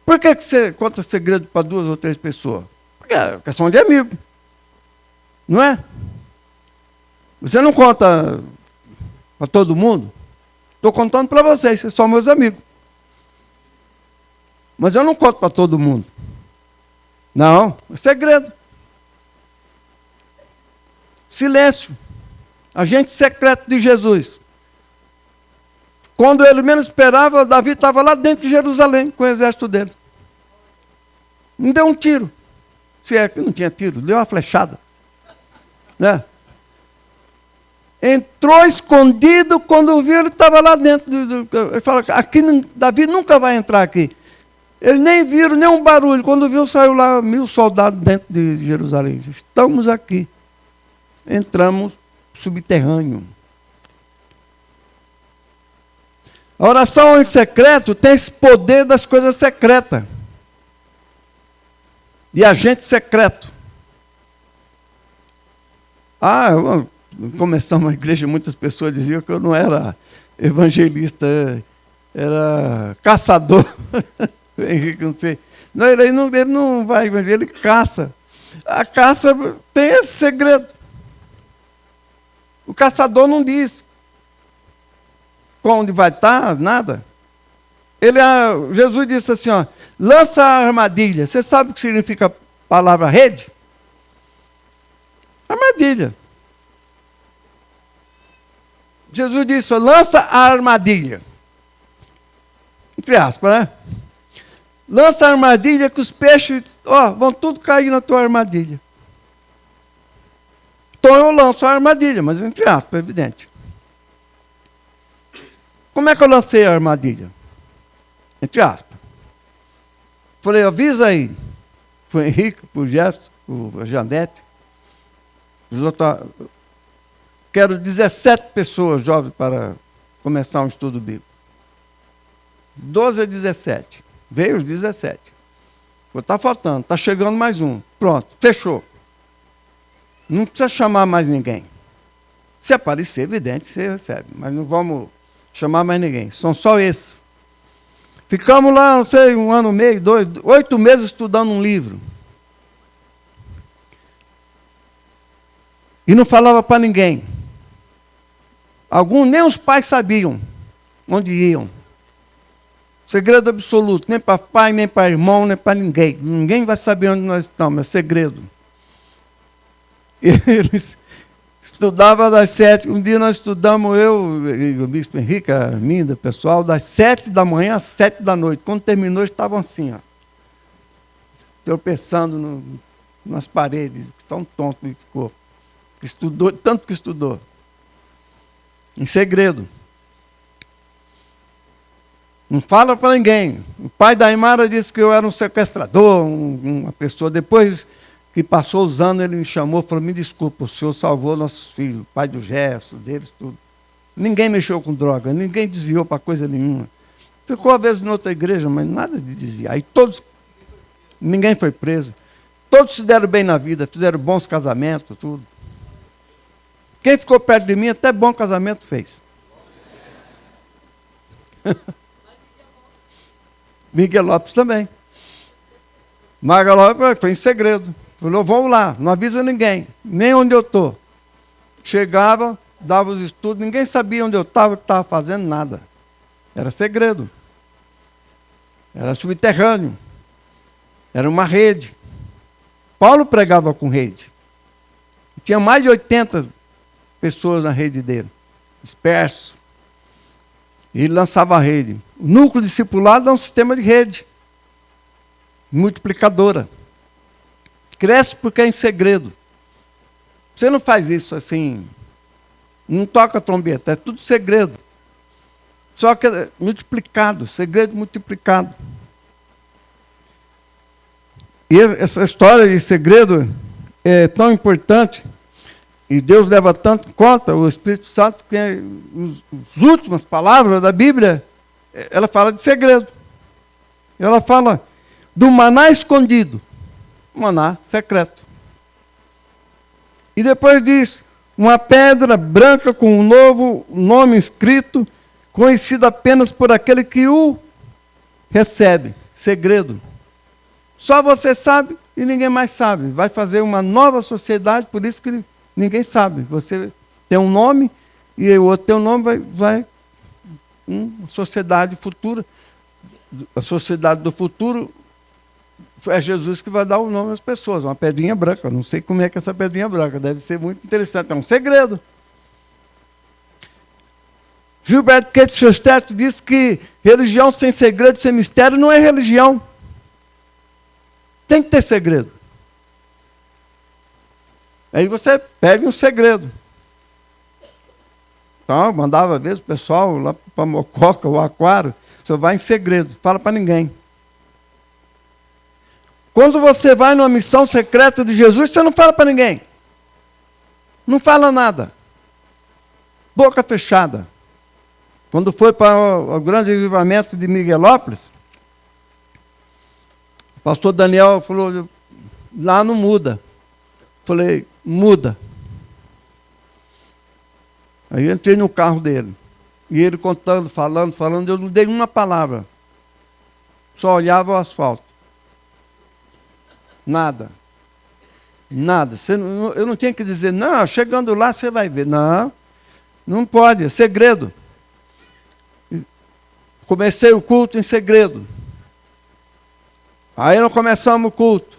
Por que você conta segredo para 2 ou 3 pessoas? Porque é questão de amigo. Não é? Você não conta para todo mundo? Estou contando para vocês, vocês são meus amigos. Mas eu não conto para todo mundo. Não, é segredo. Silêncio. Agente secreto de Jesus. Quando ele menos esperava, Davi estava lá dentro de Jerusalém, com o exército dele. Não deu um tiro. Se é que não tinha tiro, deu uma flechada. Né? Entrou escondido, quando viu, ele estava lá dentro. Ele fala, aqui, Davi nunca vai entrar aqui. Eles nem viram nenhum barulho. Quando viu, saiu lá 1000 soldados dentro de Jerusalém. Estamos aqui. Entramos subterrâneo. A oração em secreto tem esse poder das coisas secretas. De agente secreto. Começamos a igreja, muitas pessoas diziam que eu não era evangelista, era caçador. Henrique, não sei. Não, ele não vai, mas ele caça. A caça tem esse segredo. O caçador não diz onde vai estar, nada. Jesus disse assim, ó, lança a armadilha. Você sabe o que significa a palavra rede? Armadilha. Jesus disse, lança a armadilha. Entre aspas, né? Lança a armadilha que os peixes, vão tudo cair na tua armadilha. Então eu lanço a armadilha, mas entre aspas, é evidente. Como é que eu lancei a armadilha? Entre aspas. Falei, avisa aí. Foi o Henrique, o Jefferson, a Janete. Quero 17 pessoas jovens para começar um estudo bíblico. 12 a 17. Veio os 17. Está faltando, está chegando mais um. Pronto, fechou. Não precisa chamar mais ninguém. Se aparecer, evidente, você recebe. Mas não vamos chamar mais ninguém. São só esses. Ficamos lá, não sei, 1 ano e meio, 2, 8 meses estudando um livro. E não falava para ninguém. Alguns, nem os pais sabiam onde iam. Segredo absoluto. Nem para pai, nem para irmão, nem para ninguém. Ninguém vai saber onde nós estamos, é segredo. Eles estudavam das 7. Um dia nós estudamos, eu e o bispo Henrique, a Arminda, o pessoal, das 7 da manhã às 7 da noite. Quando terminou, estavam assim, tropeçando nas paredes. Tão tonto que ficou. Estudou, tanto que estudou. Em segredo. Não fala para ninguém. O pai da Aimara disse que eu era um sequestrador, uma pessoa. Depois que passou os anos, ele me chamou e falou, me desculpa, o senhor salvou nossos filhos, pai do Gerson, deles, tudo. Ninguém mexeu com droga, ninguém desviou para coisa nenhuma. Ficou, às vezes, em outra igreja, mas nada de desviar. E todos, ninguém foi preso. Todos se deram bem na vida, fizeram bons casamentos, tudo. Quem ficou perto de mim, até bom casamento fez. Miguel Lopes também. Maga Lopes foi em segredo. Falou, vamos lá, não avisa ninguém, nem onde eu estou. Chegava, dava os estudos, ninguém sabia onde eu estava, que estava fazendo nada. Era segredo. Era subterrâneo. Era uma rede. Paulo pregava com rede. Tinha mais de 80 pessoas na rede dele, dispersos. E ele lançava a rede. O núcleo discipulado é um sistema de rede, multiplicadora. Cresce porque é em segredo. Você não faz isso assim, não toca trombeta, é tudo segredo. Só que é multiplicado, segredo multiplicado. E essa história de segredo é tão importante, e Deus leva tanto em conta, o Espírito Santo, que as últimas palavras da Bíblia, ela fala de segredo. Ela fala do maná escondido, maná secreto. E depois diz, uma pedra branca com um novo nome escrito, conhecido apenas por aquele que o recebe, segredo. Só você sabe e ninguém mais sabe. Vai fazer uma nova sociedade, por isso que ninguém sabe. Você tem um nome e o outro tem um nome, vai uma sociedade futura. A sociedade do futuro é Jesus que vai dar o nome às pessoas. Uma pedrinha branca. Não sei como é que é essa pedrinha branca. Deve ser muito interessante. É um segredo. Gilbert Keith Chesterton diz que religião sem segredo, sem mistério, não é religião. Tem que ter segredo. Aí você pega um segredo. Então, eu mandava, às vezes, o pessoal lá para Mococa, o aquário, você vai em segredo, fala para ninguém. Quando você vai numa missão secreta de Jesus, você não fala para ninguém. Não fala nada. Boca fechada. Quando foi para o grande avivamento de Miguelópolis, o pastor Daniel falou, lá não muda. Falei, muda. Aí eu entrei no carro dele. E ele contando, falando, eu não dei uma palavra. Só olhava o asfalto. Nada. Nada. Eu não tinha que dizer, não, chegando lá você vai ver. Não, não pode, é segredo. Comecei o culto em segredo. Aí nós começamos o culto.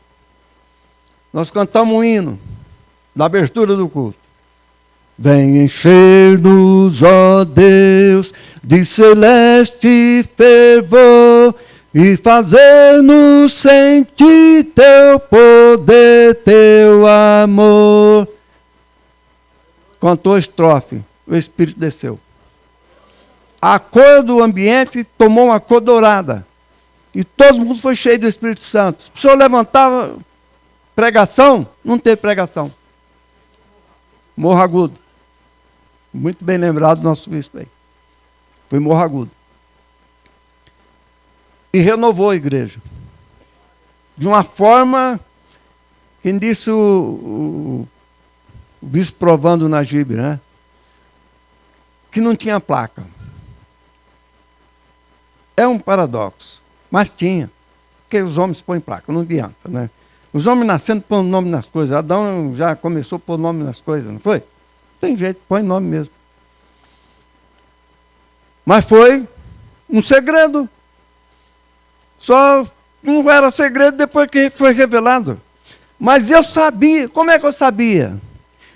Nós cantamos um hino da abertura do culto. Vem encher-nos, ó Deus, de celeste fervor, e fazer-nos sentir teu poder, teu amor. Cantou a estrofe, o Espírito desceu. A cor do ambiente tomou uma cor dourada. E todo mundo foi cheio do Espírito Santo. O senhor levantava pregação, não teve pregação. Morro Agudo. Muito bem lembrado do nosso bispo aí. Foi Morro Agudo. E renovou a igreja. De uma forma que disse o bispo provando na Gibe, né? Que não tinha placa. É um paradoxo. Mas tinha. Porque os homens põem placa, não adianta, né? Os homens nascendo pondo nome nas coisas. Adão já começou a pôr nome nas coisas, não foi? Tem jeito, põe nome mesmo. Mas foi um segredo. Só não era segredo depois que foi revelado. Mas eu sabia. Como é que eu sabia?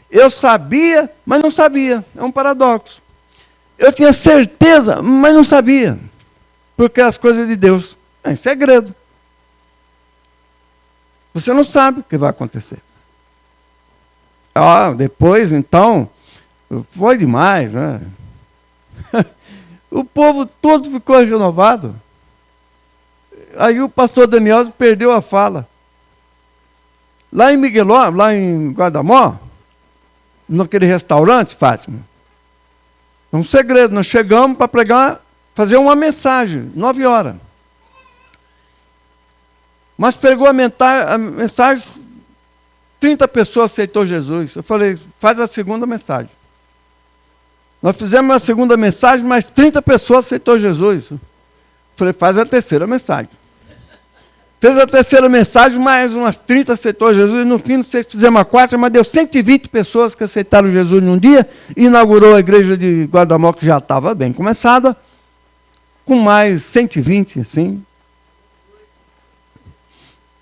Eu sabia, mas não sabia. É um paradoxo. Eu tinha certeza, mas não sabia. Porque as coisas de Deus é em segredo. Você não sabe o que vai acontecer. Depois, então, foi demais, né? O povo todo ficou renovado. Aí o pastor Daniel perdeu a fala. Lá em Migueló, lá em Guardamó, naquele restaurante, Fátima, é um segredo, nós chegamos para pregar, fazer uma mensagem, 9 horas. Mas pregou a mensagem, 30 pessoas aceitou Jesus. Eu falei, faz a segunda mensagem. Nós fizemos a segunda mensagem, mas 30 pessoas aceitou Jesus. Eu falei, faz a terceira mensagem. Fez a terceira mensagem, mais umas 30 aceitou Jesus. E no fim, não sei se fizemos a quarta, mas deu 120 pessoas que aceitaram Jesus num dia. E inaugurou a igreja de Guardamó, que já estava bem começada, com mais 120, assim.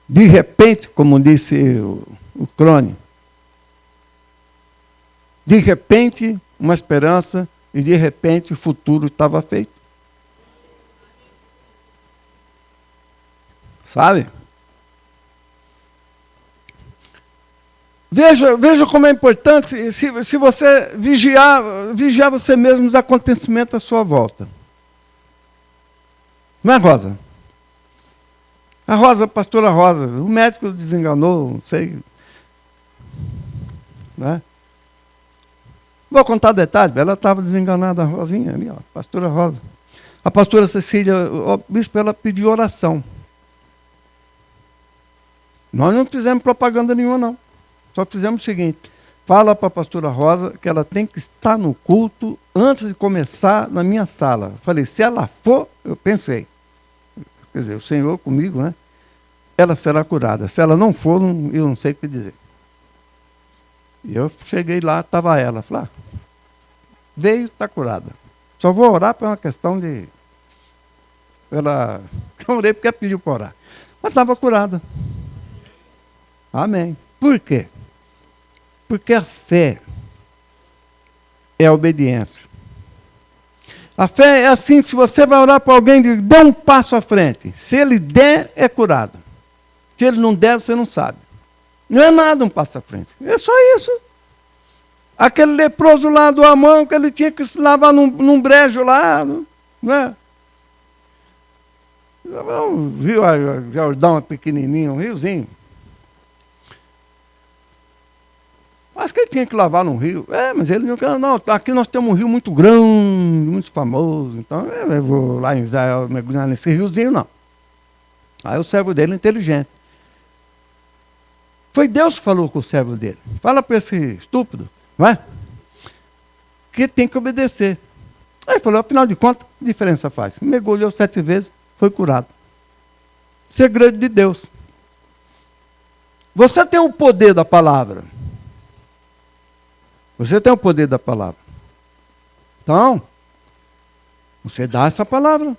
De repente, como disse o Crone, de repente, uma esperança, e de repente o futuro estava feito. Sabe? Veja como é importante se você vigiar você mesmo os acontecimentos à sua volta. Não é, Rosa? A pastora Rosa, o médico desenganou, não sei. Né? Vou contar detalhes, ela estava desenganada, a Rosinha ali, ó, pastora Rosa. A pastora Cecília, o bispo, ela pediu oração. Nós não fizemos propaganda nenhuma, não. Só fizemos o seguinte, fala para a pastora Rosa que ela tem que estar no culto antes de começar na minha sala. Eu falei, se ela for, eu pensei, quer dizer, o Senhor comigo, né? Ela será curada. Se ela não for, eu não sei o que dizer. E eu cheguei lá, estava ela. Falei, veio, está curada. Só vou orar para uma questão de... Ela... Eu orei porque ela pediu para orar. Mas estava curada. Amém. Por quê? Porque a fé é a obediência. A fé é assim, se você vai orar para alguém, dê um passo à frente. Se ele der, é curado. Se ele não der, você não sabe. Não é nada um passo à frente. É só isso. Aquele leproso lá do Amão, que ele tinha que se lavar num brejo lá, não é? Um rio Jordão pequenininho, um riozinho. Acho que ele tinha que lavar num rio. Mas ele não quer, não. Aqui nós temos um rio muito grande, muito famoso. Então eu vou lá em Israel mergulhar nesse riozinho, não. Aí o servo dele é inteligente. Foi Deus que falou com o servo dele. Fala para esse estúpido, não é? Que tem que obedecer. Aí ele falou, afinal de contas, que diferença faz? Mergulhou 7 vezes, foi curado. Segredo de Deus. Você tem o poder da palavra. Você tem o poder da palavra. Então, você dá essa palavra.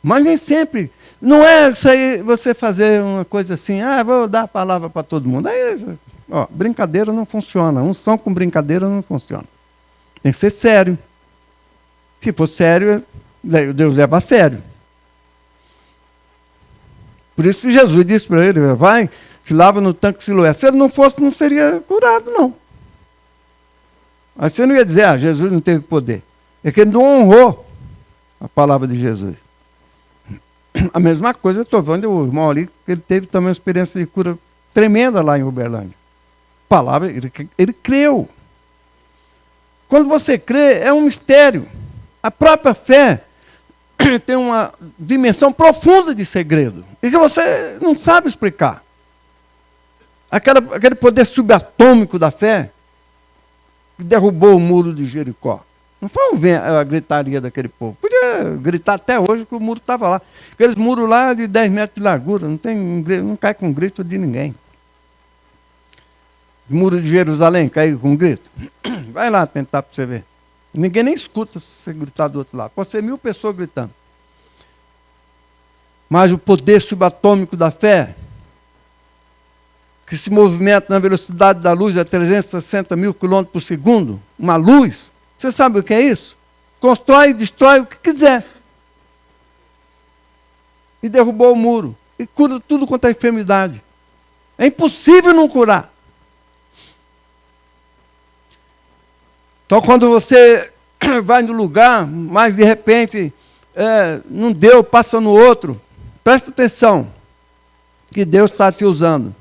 Mas nem sempre. Não é isso aí, você fazer uma coisa assim, vou dar a palavra para todo mundo. Aí, brincadeira não funciona. Unção com brincadeira não funciona. Tem que ser sério. Se for sério, Deus leva a sério. Por isso que Jesus disse para ele, vai, se lava no tanque de Siloé. Se ele não fosse, não seria curado, não. Mas você não ia dizer, Jesus não teve poder. É que ele não honrou a palavra de Jesus. A mesma coisa, eu estou vendo o irmão ali, que ele teve também uma experiência de cura tremenda lá em Uberlândia. Palavra, ele creu. Quando você crê, é um mistério. A própria fé tem uma dimensão profunda de segredo, e que você não sabe explicar. Aquele poder subatômico da fé, que derrubou o muro de Jericó. Não foi a gritaria daquele povo. Podia gritar até hoje que o muro estava lá. Aqueles muros lá de 10 metros de largura, não cai com grito de ninguém. O muro de Jerusalém caiu com grito. Vai lá tentar para você ver. Ninguém nem escuta se você gritar do outro lado. Pode ser 1000 pessoas gritando. Mas o poder subatômico da fé, que se movimenta na velocidade da luz a 360 mil quilômetros por segundo, uma luz, você sabe o que é isso? Constrói e destrói o que quiser. E derrubou o muro. E cura tudo quanto é enfermidade. É impossível não curar. Então, quando você vai no lugar, mas de repente não deu, passa no outro, presta atenção que Deus está te usando.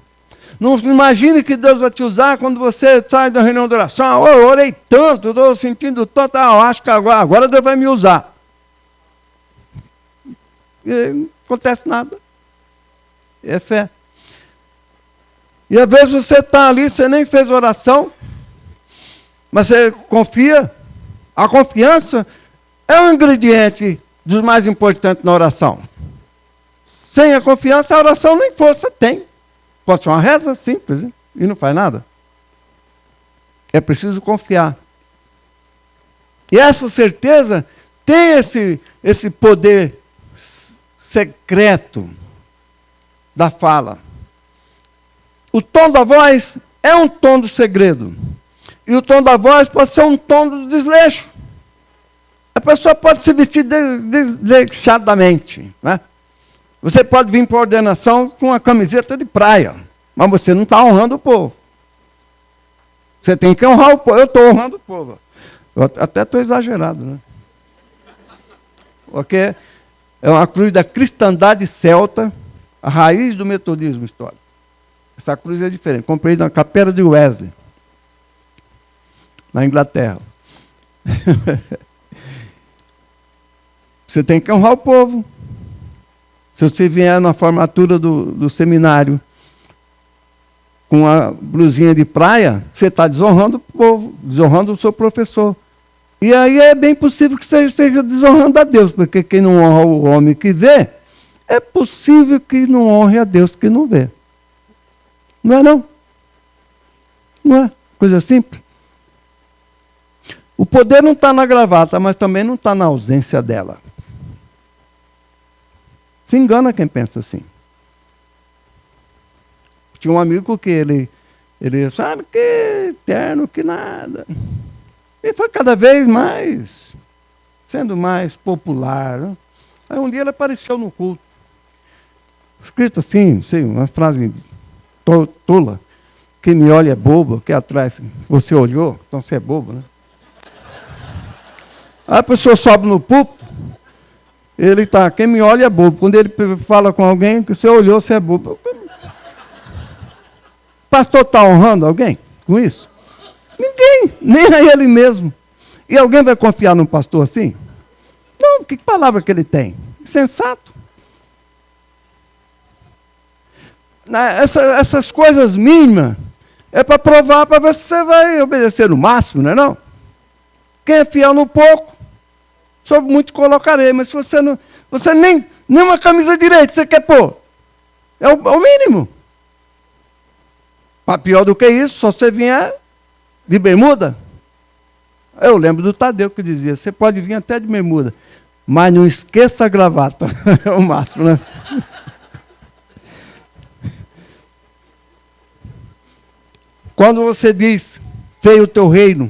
Não imagine que Deus vai te usar quando você sai da reunião de oração. Eu orei tanto, estou sentindo tanto, eu acho que agora Deus vai me usar. E não acontece nada. É fé. E às vezes você está ali, você nem fez oração, mas você confia. A confiança é um ingrediente dos mais importantes na oração. Sem a confiança, a oração nem força tem. Pode ser uma reza simples, hein? E não faz nada. É preciso confiar. E essa certeza tem esse poder secreto da fala. O tom da voz é um tom do segredo. E o tom da voz pode ser um tom do desleixo. A pessoa pode se vestir desleixadamente, né? Você pode vir para a ordenação com uma camiseta de praia, mas você não está honrando o povo. Você tem que honrar o povo. Eu estou honrando o povo. Eu até estou exagerado, né? Porque é uma cruz da cristandade celta, a raiz do metodismo histórico. Essa cruz é diferente. Comprei na Capela de Wesley, na Inglaterra. Você tem que honrar o povo. Se você vier na formatura do seminário com a blusinha de praia, você está desonrando o povo, desonrando o seu professor. E aí é bem possível que você esteja desonrando a Deus, porque quem não honra o homem que vê, é possível que não honre a Deus que não vê. Não é não? Não é? Coisa simples. O poder não está na gravata, mas também não está na ausência dela. Se engana quem pensa assim. Tinha um amigo que ele sabe que terno, que nada. E foi cada vez mais, sendo mais popular. Né? Aí um dia ele apareceu no culto. Escrito assim, sei, uma frase tola. Quem me olha é bobo, que atrás você olhou, então você é bobo, né? Aí a pessoa sobe no púlpito, ele está, quem me olha é bobo. Quando ele fala com alguém, que você olhou, você é bobo. O pastor está honrando alguém com isso? Ninguém, nem a ele mesmo. E alguém vai confiar num pastor assim? Não, que palavra que ele tem? Sensato. Essas coisas mínimas é para provar, para ver se você vai obedecer no máximo, não é não? Quem é fiel no pouco, sobre muito colocarei, mas se você nem uma camisa direita você quer pôr, é o mínimo. Mas pior do que isso, só você vier de bermuda. Eu lembro do Tadeu que dizia, você pode vir até de bermuda, mas não esqueça a gravata. É o máximo, né? Quando você diz, veio o teu reino.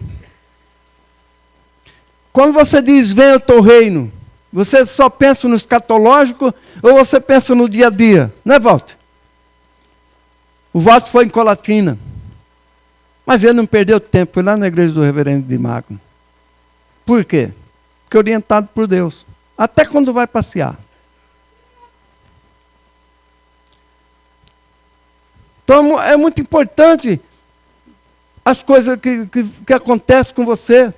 Quando você diz, venha o teu reino, você só pensa no escatológico ou você pensa no dia a dia? Não é, Walter? O Walter foi em Colatina. Mas ele não perdeu tempo, foi lá na igreja do reverendo de Magno. Por quê? Porque orientado por Deus. Até quando vai passear. Então é muito importante as coisas que acontecem com você.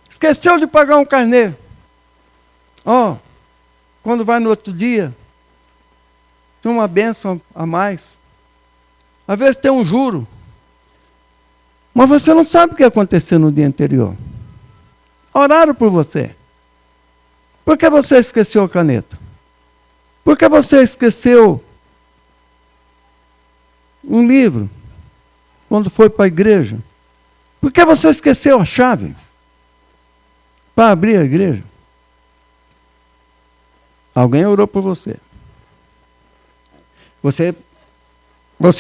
Esqueceu de pagar um carnê. Quando vai no outro dia, tem uma bênção a mais. Às vezes tem um juro. Mas você não sabe o que aconteceu no dia anterior. Oraram por você. Por que você esqueceu a caneta? Por que você esqueceu um livro quando foi para a igreja? Por que você esqueceu a chave para abrir a igreja? Alguém orou por você. Você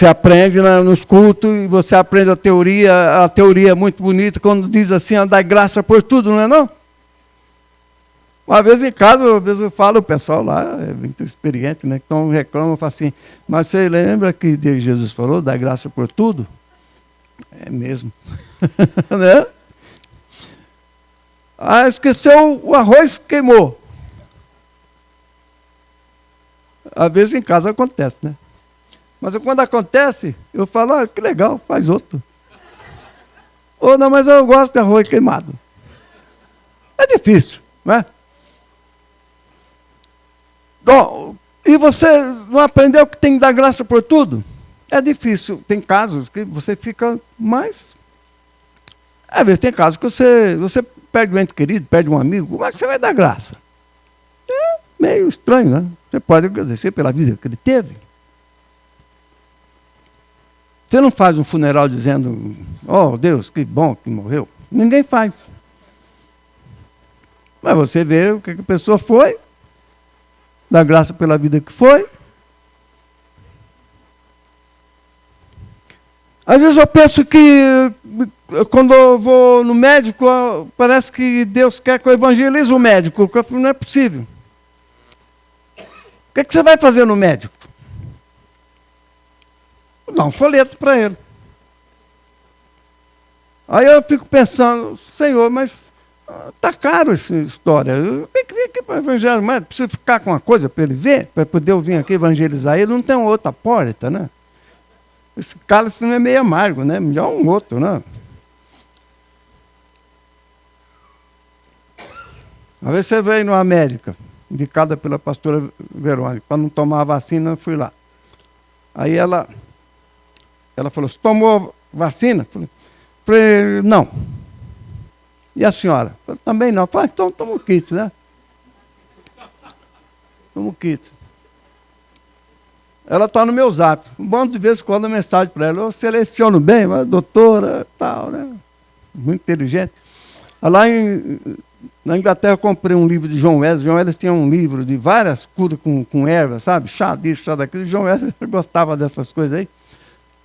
aprende nos cultos e você aprende a teoria é muito bonita, quando diz assim, dai graça por tudo, não é não? Uma vez em casa, às vezes eu falo, o pessoal lá é muito experiente, né? Então reclama, fala assim, mas você lembra que Jesus falou, dai graça por tudo? É mesmo. Né? Esqueceu, o arroz queimou. Às vezes em casa acontece, né? Mas quando acontece, eu falo, que legal, faz outro. Ou não, mas eu gosto de arroz queimado. É difícil, né? Bom, e você não aprendeu que tem que dar graça por tudo? É difícil. Tem casos que você fica mais... Às vezes tem casos que você perde um ente querido, perde um amigo, como é que você vai dar graça? É meio estranho, né? Você pode agradecer pela vida que ele teve. Você não faz um funeral dizendo, Deus, que bom que morreu. Ninguém faz. Mas você vê o que a pessoa foi, dá graça pela vida que foi. Às vezes eu penso que quando eu vou no médico, parece que Deus quer que eu evangelize o médico. Não é possível. O que você vai fazer no médico? Dá um folheto para ele. Aí eu fico pensando, Senhor, mas está caro essa história. Eu tenho que vir aqui para o evangelho, mas preciso ficar com uma coisa para ele ver, para poder eu vir aqui evangelizar ele. Não tem uma outra porta, né? Esse cálice não é meio amargo, né? Melhor um outro, né? Uma vez você veio numa médica, indicada pela pastora Verônica, para não tomar a vacina, eu fui lá. Aí ela falou, você tomou vacina? Falei, não. E a senhora? Falei, também não. Falei, então toma o kit, né? Toma o kit. Ela está no meu zap. Um bando de vezes quando mensagem para ela. Eu seleciono bem, mas doutora, tal, né? Muito inteligente. Lá na Inglaterra eu comprei um livro de John Wesley. John Wesley tinha um livro de várias curas com ervas, sabe? Chá disso, chá daquilo. John Wesley gostava dessas coisas aí.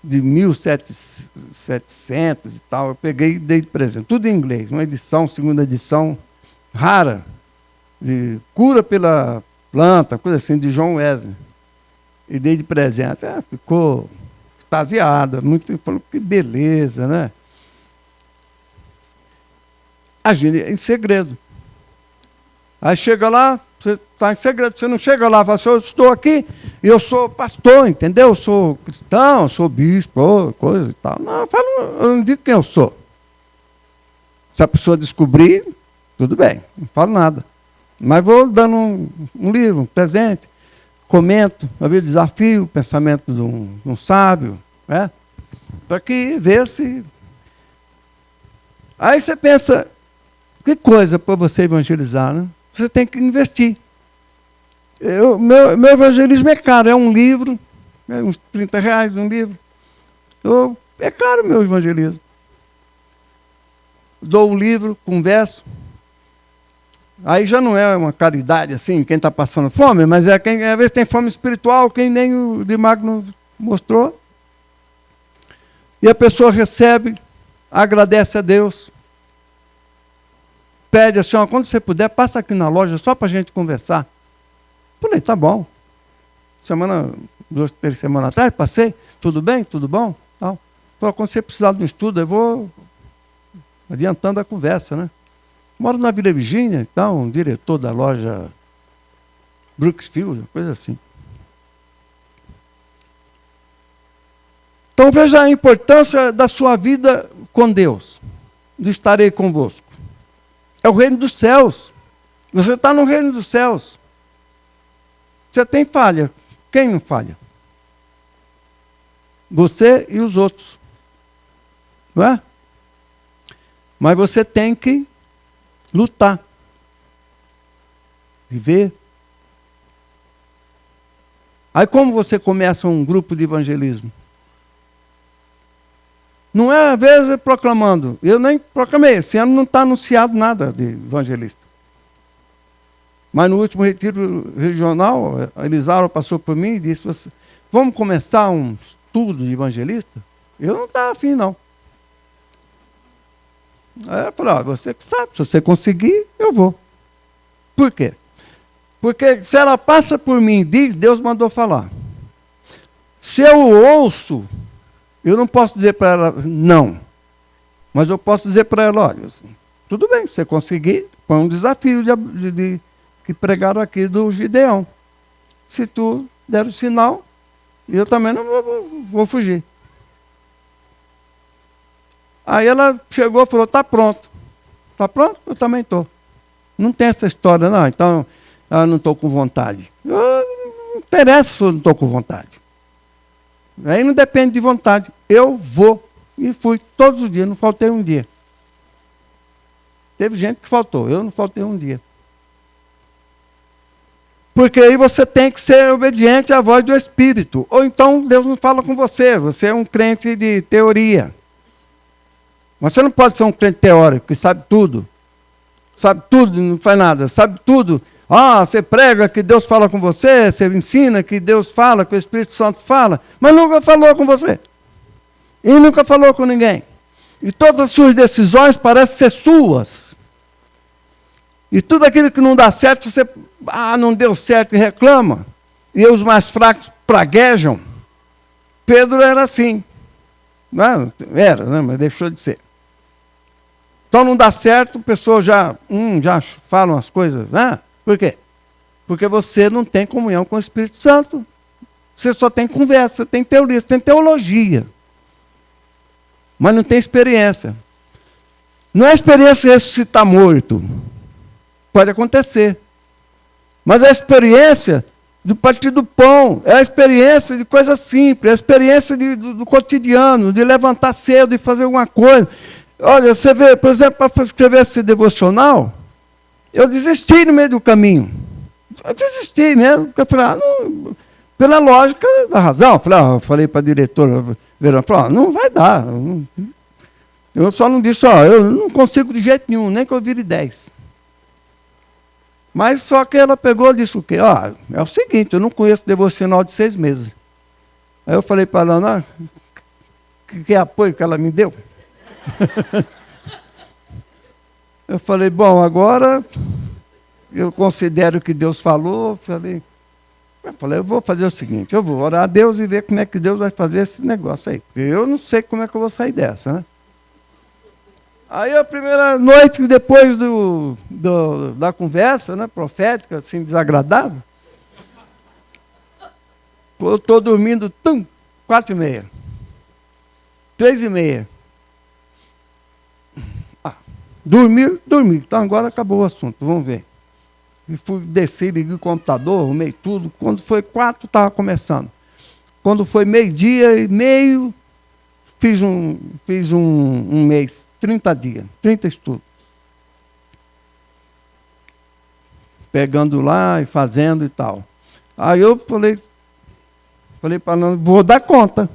De 1700 e tal. Eu peguei e dei de presente. Tudo em inglês. Uma edição, segunda edição, rara. De cura pela planta, coisa assim, de John Wesley. E dei de presente. Ficou extasiada. Muito, falou, que beleza, né? Agindo em segredo. Aí chega lá, você está em segredo. Você não chega lá e fala assim, eu estou aqui, eu sou pastor, entendeu? Eu sou cristão, eu sou bispo, coisa e tal. Não, eu não digo quem eu sou. Se a pessoa descobrir, tudo bem, não falo nada. Mas vou dando um livro, um presente, comento, havia desafio, o pensamento de um sábio, né? Para que ver se... Aí você pensa, que coisa para você evangelizar, né? Você tem que investir. Meu evangelismo é caro, é um livro, uns R$30 um livro. É caro o meu evangelismo. Dou um livro, converso. Aí já não é uma caridade assim, quem está passando fome, mas é quem às vezes tem fome espiritual, quem nem o de Magno mostrou. E a pessoa recebe, agradece a Deus. Pede assim, ó, quando você puder, passa aqui na loja só para a gente conversar. Falei, tá bom. 2, 3 semanas atrás, passei, tudo bem, tudo bom? Tal. Falei, quando você precisar de um estudo, eu vou adiantando a conversa, né? Moro na Vila Virgínia, então, um diretor da loja Brooksfield, coisa assim. Então veja a importância da sua vida com Deus. Do estarei convosco. É o reino dos céus. Você está no reino dos céus. Você tem falha. Quem não falha? Você e os outros. Não é? Mas você tem que lutar. Viver. Aí como você começa um grupo de evangelismo? Não é, às vezes, proclamando. Eu nem proclamei. Esse ano não está anunciado nada de evangelista. Mas no último retiro regional, a Elisara passou por mim e disse, vamos começar um estudo de evangelista? Eu não estava afim, não. Aí eu falei, você que sabe, se você conseguir, eu vou. Por quê? Porque se ela passa por mim e diz, Deus mandou falar. Se eu ouço, eu não posso dizer para ela não. Mas eu posso dizer para ela, olha, tudo bem, se você conseguir, foi um desafio que pregaram aqui do Gideão. Se tu der o sinal, eu também não vou fugir. Aí ela chegou e falou, está pronto. Está pronto? Eu também estou. Não tem essa história, não. Então, eu não estou com vontade. Não interessa se eu não estou com vontade. Aí não depende de vontade. Eu vou. E fui todos os dias, não faltei um dia. Teve gente que faltou, eu não faltei um dia. Porque aí você tem que ser obediente à voz do Espírito. Ou então Deus não fala com você, você é um crente de teoria. Mas você não pode ser um crente teórico, que sabe tudo. Sabe tudo, não faz nada, sabe tudo. Você prega que Deus fala com você, você ensina que Deus fala, que o Espírito Santo fala, mas nunca falou com você. E nunca falou com ninguém. E todas as suas decisões parecem ser suas. E tudo aquilo que não dá certo, você, não deu certo e reclama. E os mais fracos praguejam. Pedro era assim. Não, era, né? Mas deixou de ser. Então não dá certo, a pessoa já falam as coisas. Né? Por quê? Porque você não tem comunhão com o Espírito Santo. Você só tem conversa, você tem teoria, você tem teologia. Mas não tem experiência. Não é experiência ressuscitar morto. Pode acontecer. Mas a experiência de partir do pão, é a experiência de coisa simples, é a experiência do cotidiano, de levantar cedo e fazer alguma coisa. Olha, você vê, por exemplo, para escrever esse devocional, eu desisti no meio do caminho. Eu desisti mesmo, porque eu falei, pela lógica da razão. Eu falei para a diretora, não vai dar. Eu só não disse, eu não consigo de jeito nenhum, nem que eu vire 10. Mas só que ela pegou e disse o quê? É o seguinte, eu não conheço devocional de 6 meses. Aí eu falei para ela, que apoio que ela me deu? Eu falei, bom, agora eu considero que Deus falou. Eu vou fazer o seguinte, eu vou orar a Deus e ver como é que Deus vai fazer esse negócio aí. Porque eu não sei como é que eu vou sair dessa, né? Aí a primeira noite, depois da conversa, né, profética, assim, desagradável, eu estou dormindo, 4h30, 3h30. Dormi. Então agora acabou o assunto, vamos ver. E fui descer, liguei o computador, arrumei tudo. Quando foi 4, estava começando. Quando foi 12h30, fiz um mês. 30 dias, 30 estudos. Pegando lá e fazendo e tal. Aí eu falei para ela, vou dar conta.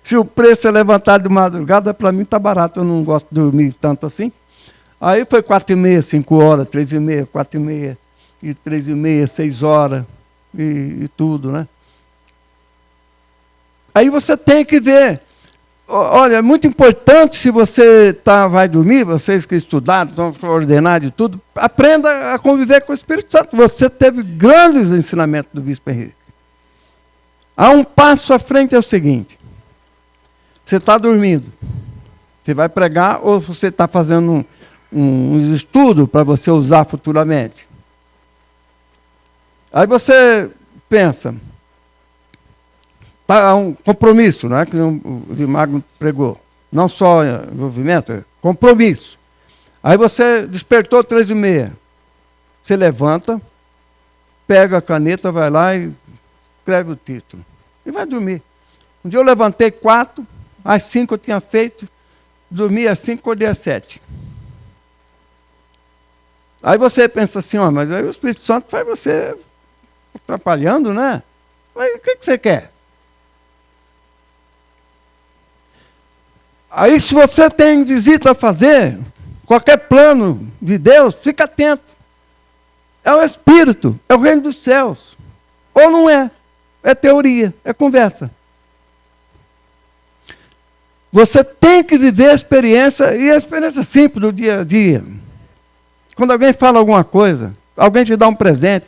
Se o preço é levantado de madrugada, para mim está barato, eu não gosto de dormir tanto assim. Aí foi 4h30, 5 horas, 3h30, 4h30, e 3h30, 6 horas, e tudo, né? Aí você tem que ver. Olha, é muito importante, se você vai dormir, vocês que estudaram, estão ordenados e tudo, aprenda a conviver com o Espírito Santo. Você teve grandes ensinamentos do Bispo Henrique. Há um passo à frente, é o seguinte. Você está dormindo. Você vai pregar ou você está fazendo uns estudos para você usar futuramente. Aí você pensa... Há um compromisso, não é? Que o Magno pregou. Não só envolvimento, é compromisso. Aí você despertou 3h30. Você levanta, pega a caneta, vai lá e escreve o título. E vai dormir. Um dia eu levantei 4, às 5 eu tinha feito, dormi às 5, acordei às 7. Aí você pensa assim, mas aí o Espírito Santo faz você atrapalhando, né? Mas o que você quer? Aí, se você tem visita a fazer, qualquer plano de Deus, fica atento. É o Espírito, é o reino dos céus. Ou não é? É teoria, é conversa. Você tem que viver a experiência, e a experiência simples do dia a dia. Quando alguém fala alguma coisa, alguém te dá um presente,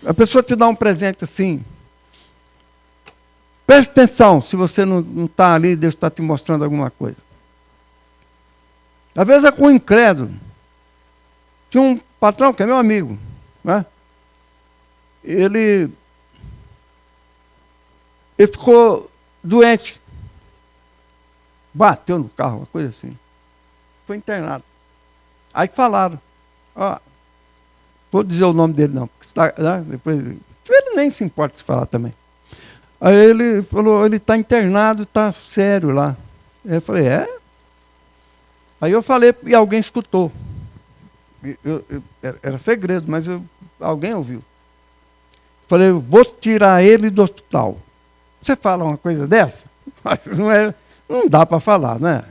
a pessoa te dá um presente assim. Preste atenção, se você não está ali, Deus está te mostrando alguma coisa. Às vezes é com o incrédulo. Tinha um patrão que é meu amigo, né? Ele ficou doente. Bateu no carro, uma coisa assim. Foi internado. Aí falaram, vou dizer o nome dele não, porque né? Depois ele nem se importa se falar também. Aí ele falou, ele está internado, está sério lá. Aí eu falei, é? Aí eu falei, e alguém escutou. Era segredo, mas alguém ouviu. Falei, vou tirar ele do hospital. Você fala uma coisa dessa? Não dá para falar, né?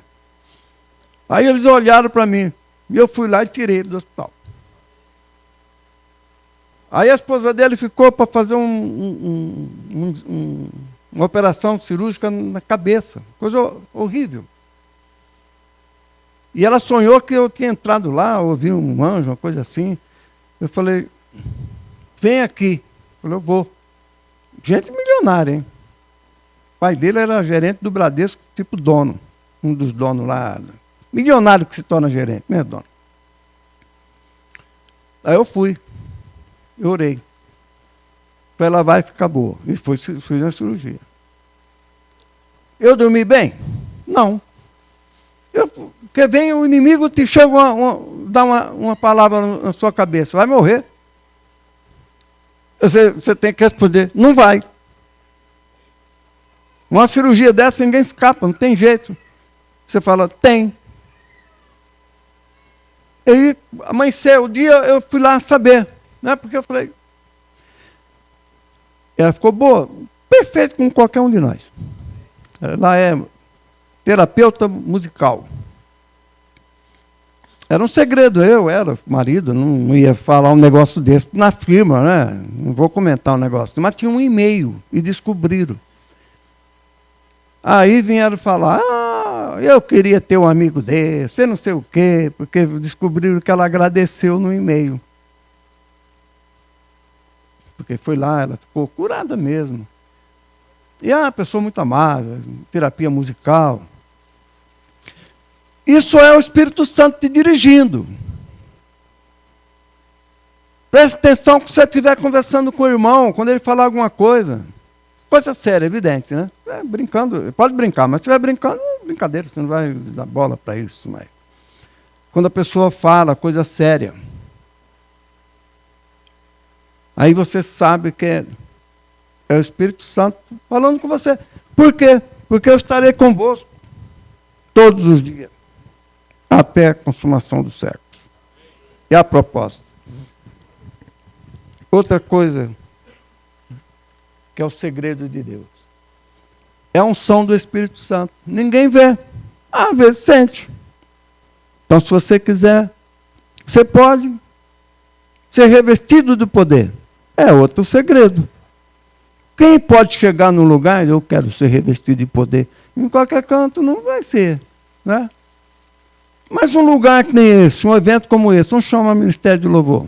Aí eles olharam para mim, e eu fui lá e tirei ele do hospital. Aí a esposa dele ficou para fazer uma operação cirúrgica na cabeça, coisa horrível. E ela sonhou que eu tinha entrado lá, ouvi um anjo, uma coisa assim. Eu falei, vem aqui. Eu falei, eu vou. Gente milionária, hein? O pai dele era gerente do Bradesco, tipo dono. Um dos donos lá. Milionário que se torna gerente, né, dono? Aí eu fui. Eu orei. Falei, ela vai ficar boa. E fiz a cirurgia. Eu dormi bem? Não. Porque vem o inimigo, te chega dá uma palavra na sua cabeça, vai morrer. Você tem que responder, não vai. Uma cirurgia dessa ninguém escapa, não tem jeito. Você fala, tem. E aí, amanheceu o dia, eu fui lá saber. Né? Porque eu falei, ela ficou boa, perfeito com qualquer um de nós. Ela é terapeuta musical. Era um segredo, eu era marido, não ia falar um negócio desse na firma, né? Não vou comentar um negócio, mas tinha um e-mail e descobriram. Aí vieram falar, eu queria ter um amigo desse, não sei o quê, porque descobriram que ela agradeceu no e-mail. Porque foi lá, ela ficou curada mesmo. E é uma pessoa muito amável, terapia musical. Isso é o Espírito Santo te dirigindo. Preste atenção quando você estiver conversando com o irmão, quando ele falar alguma coisa. Coisa séria, evidente, né? Brincando, pode brincar, mas se estiver brincando, é brincadeira, você não vai dar bola para isso. Mas quando a pessoa fala coisa séria, aí você sabe que é o Espírito Santo falando com você. Por quê? Porque eu estarei convosco todos os dias, até a consumação dos séculos. E a propósito, outra coisa que é o segredo de Deus, é a unção do Espírito Santo. Ninguém vê, às vezes sente. Então, se você quiser, você pode ser revestido do poder. É outro segredo. Quem pode chegar num lugar, eu quero ser revestido de poder, em qualquer canto não vai ser, né? Mas um lugar que nem esse, um evento como esse, não chama Ministério de Louvor.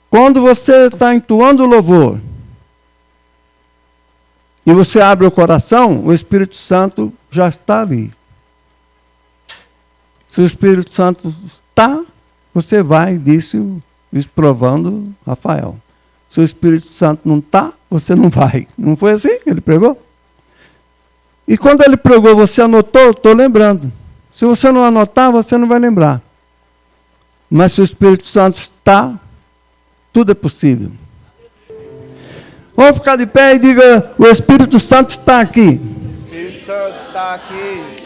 Quando você está entoando o louvor, e você abre o coração, o Espírito Santo já está ali. Se o Espírito Santo está, você vai, disse provando Rafael. Se o Espírito Santo não está, você não vai. Não foi assim que ele pregou? E quando ele pregou, você anotou? Estou lembrando. Se você não anotar, você não vai lembrar. Mas se o Espírito Santo está, tudo é possível. Vamos ficar de pé e diga, o Espírito Santo está aqui. O Espírito Santo está aqui.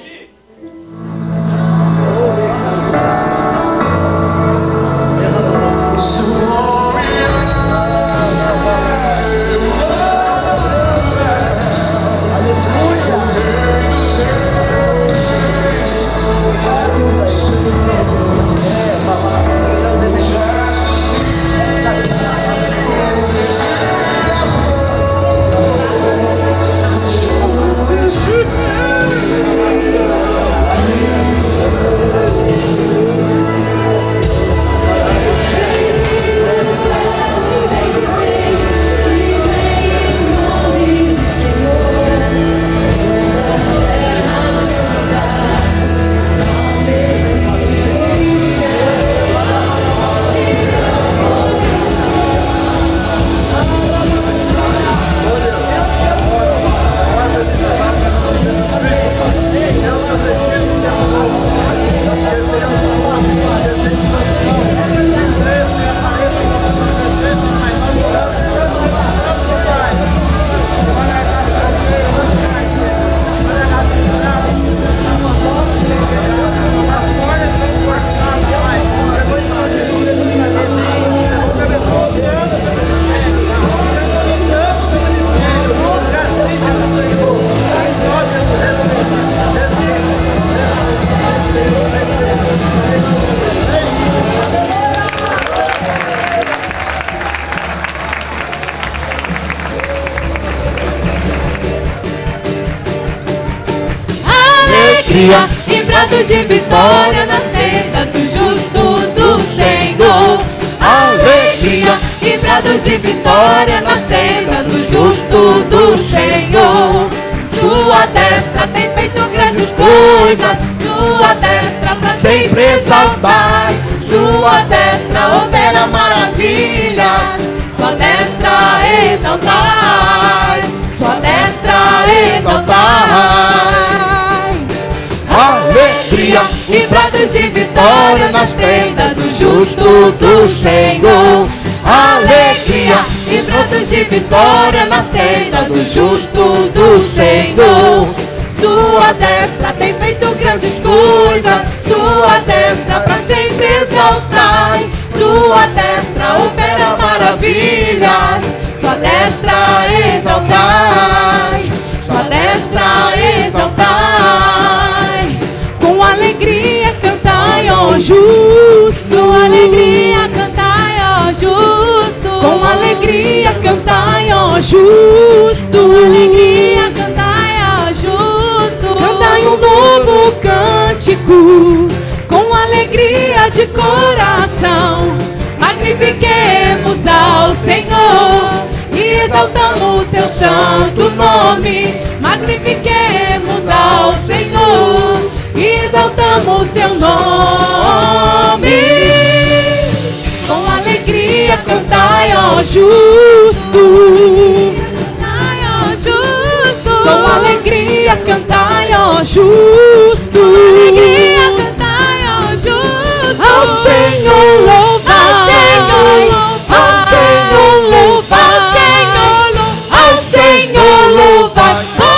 alegria e brado de vitória nas tendas dos justos do Senhor. Alegria e brado de vitória nas tendas dos justos do Senhor. Sua destra tem feito grandes coisas, sua destra pra sempre exaltar. Sua destra opera maravilhas, sua destra exaltar, sua destra exaltar. Alegria e brados de vitória nas tendas dos justos do Senhor. Alegria e brados de vitória nas tendas dos justos do Senhor. Sua destra tem feito grandes coisas, sua destra pra sempre exaltar. Sua destra opera maravilhas, sua destra exaltar, sua destra exaltar. Com alegria cantai, ó justo, com alegria cantai, ó justo, com alegria cantai, ó justo, com alegria cantai, ó justo. Cantai um novo cântico, com alegria de coração. Magnifiquemos ao Senhor e exaltamos seu santo nome. Magnifiquemos ao Senhor e exaltamos seu nome. Com alegria cantai, ó justo, cantai, ó justo. Com alegria cantai, ó justo, com alegria cantai, ó justo. Ao Senhor louva, ao Senhor louva, ao Senhor louva, ao Senhor louva. Com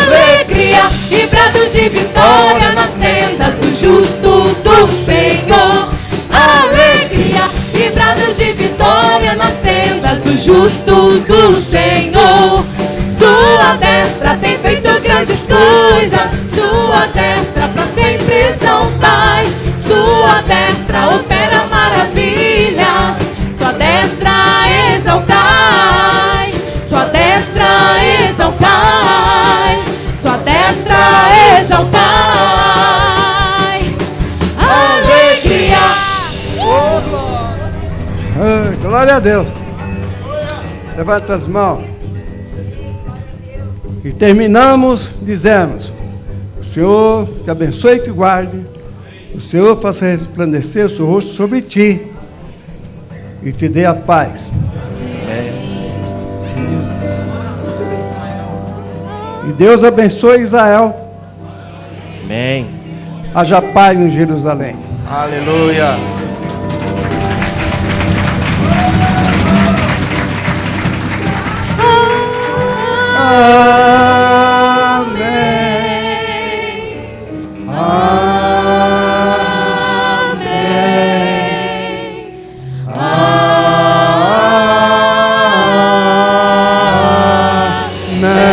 alegria e brados de vitória nas tendas dos justos do Senhor. Alegria e brados de vitória nas tendas dos justos do Senhor. Sua destra tem feito grandes coisas, sua destra pra sempre exaltar. Sua destra opera maravilhas, sua destra exaltar, sua destra exaltar, sua destra exaltar. Alegria. Glória a Deus. Levanta as mãos. E terminamos, dizemos: o Senhor te abençoe e te guarde. O Senhor faça resplandecer o seu rosto sobre ti e te dê a paz. E Deus abençoe Israel. Amém. Haja paz em Jerusalém. Aleluia. Amém. Amém.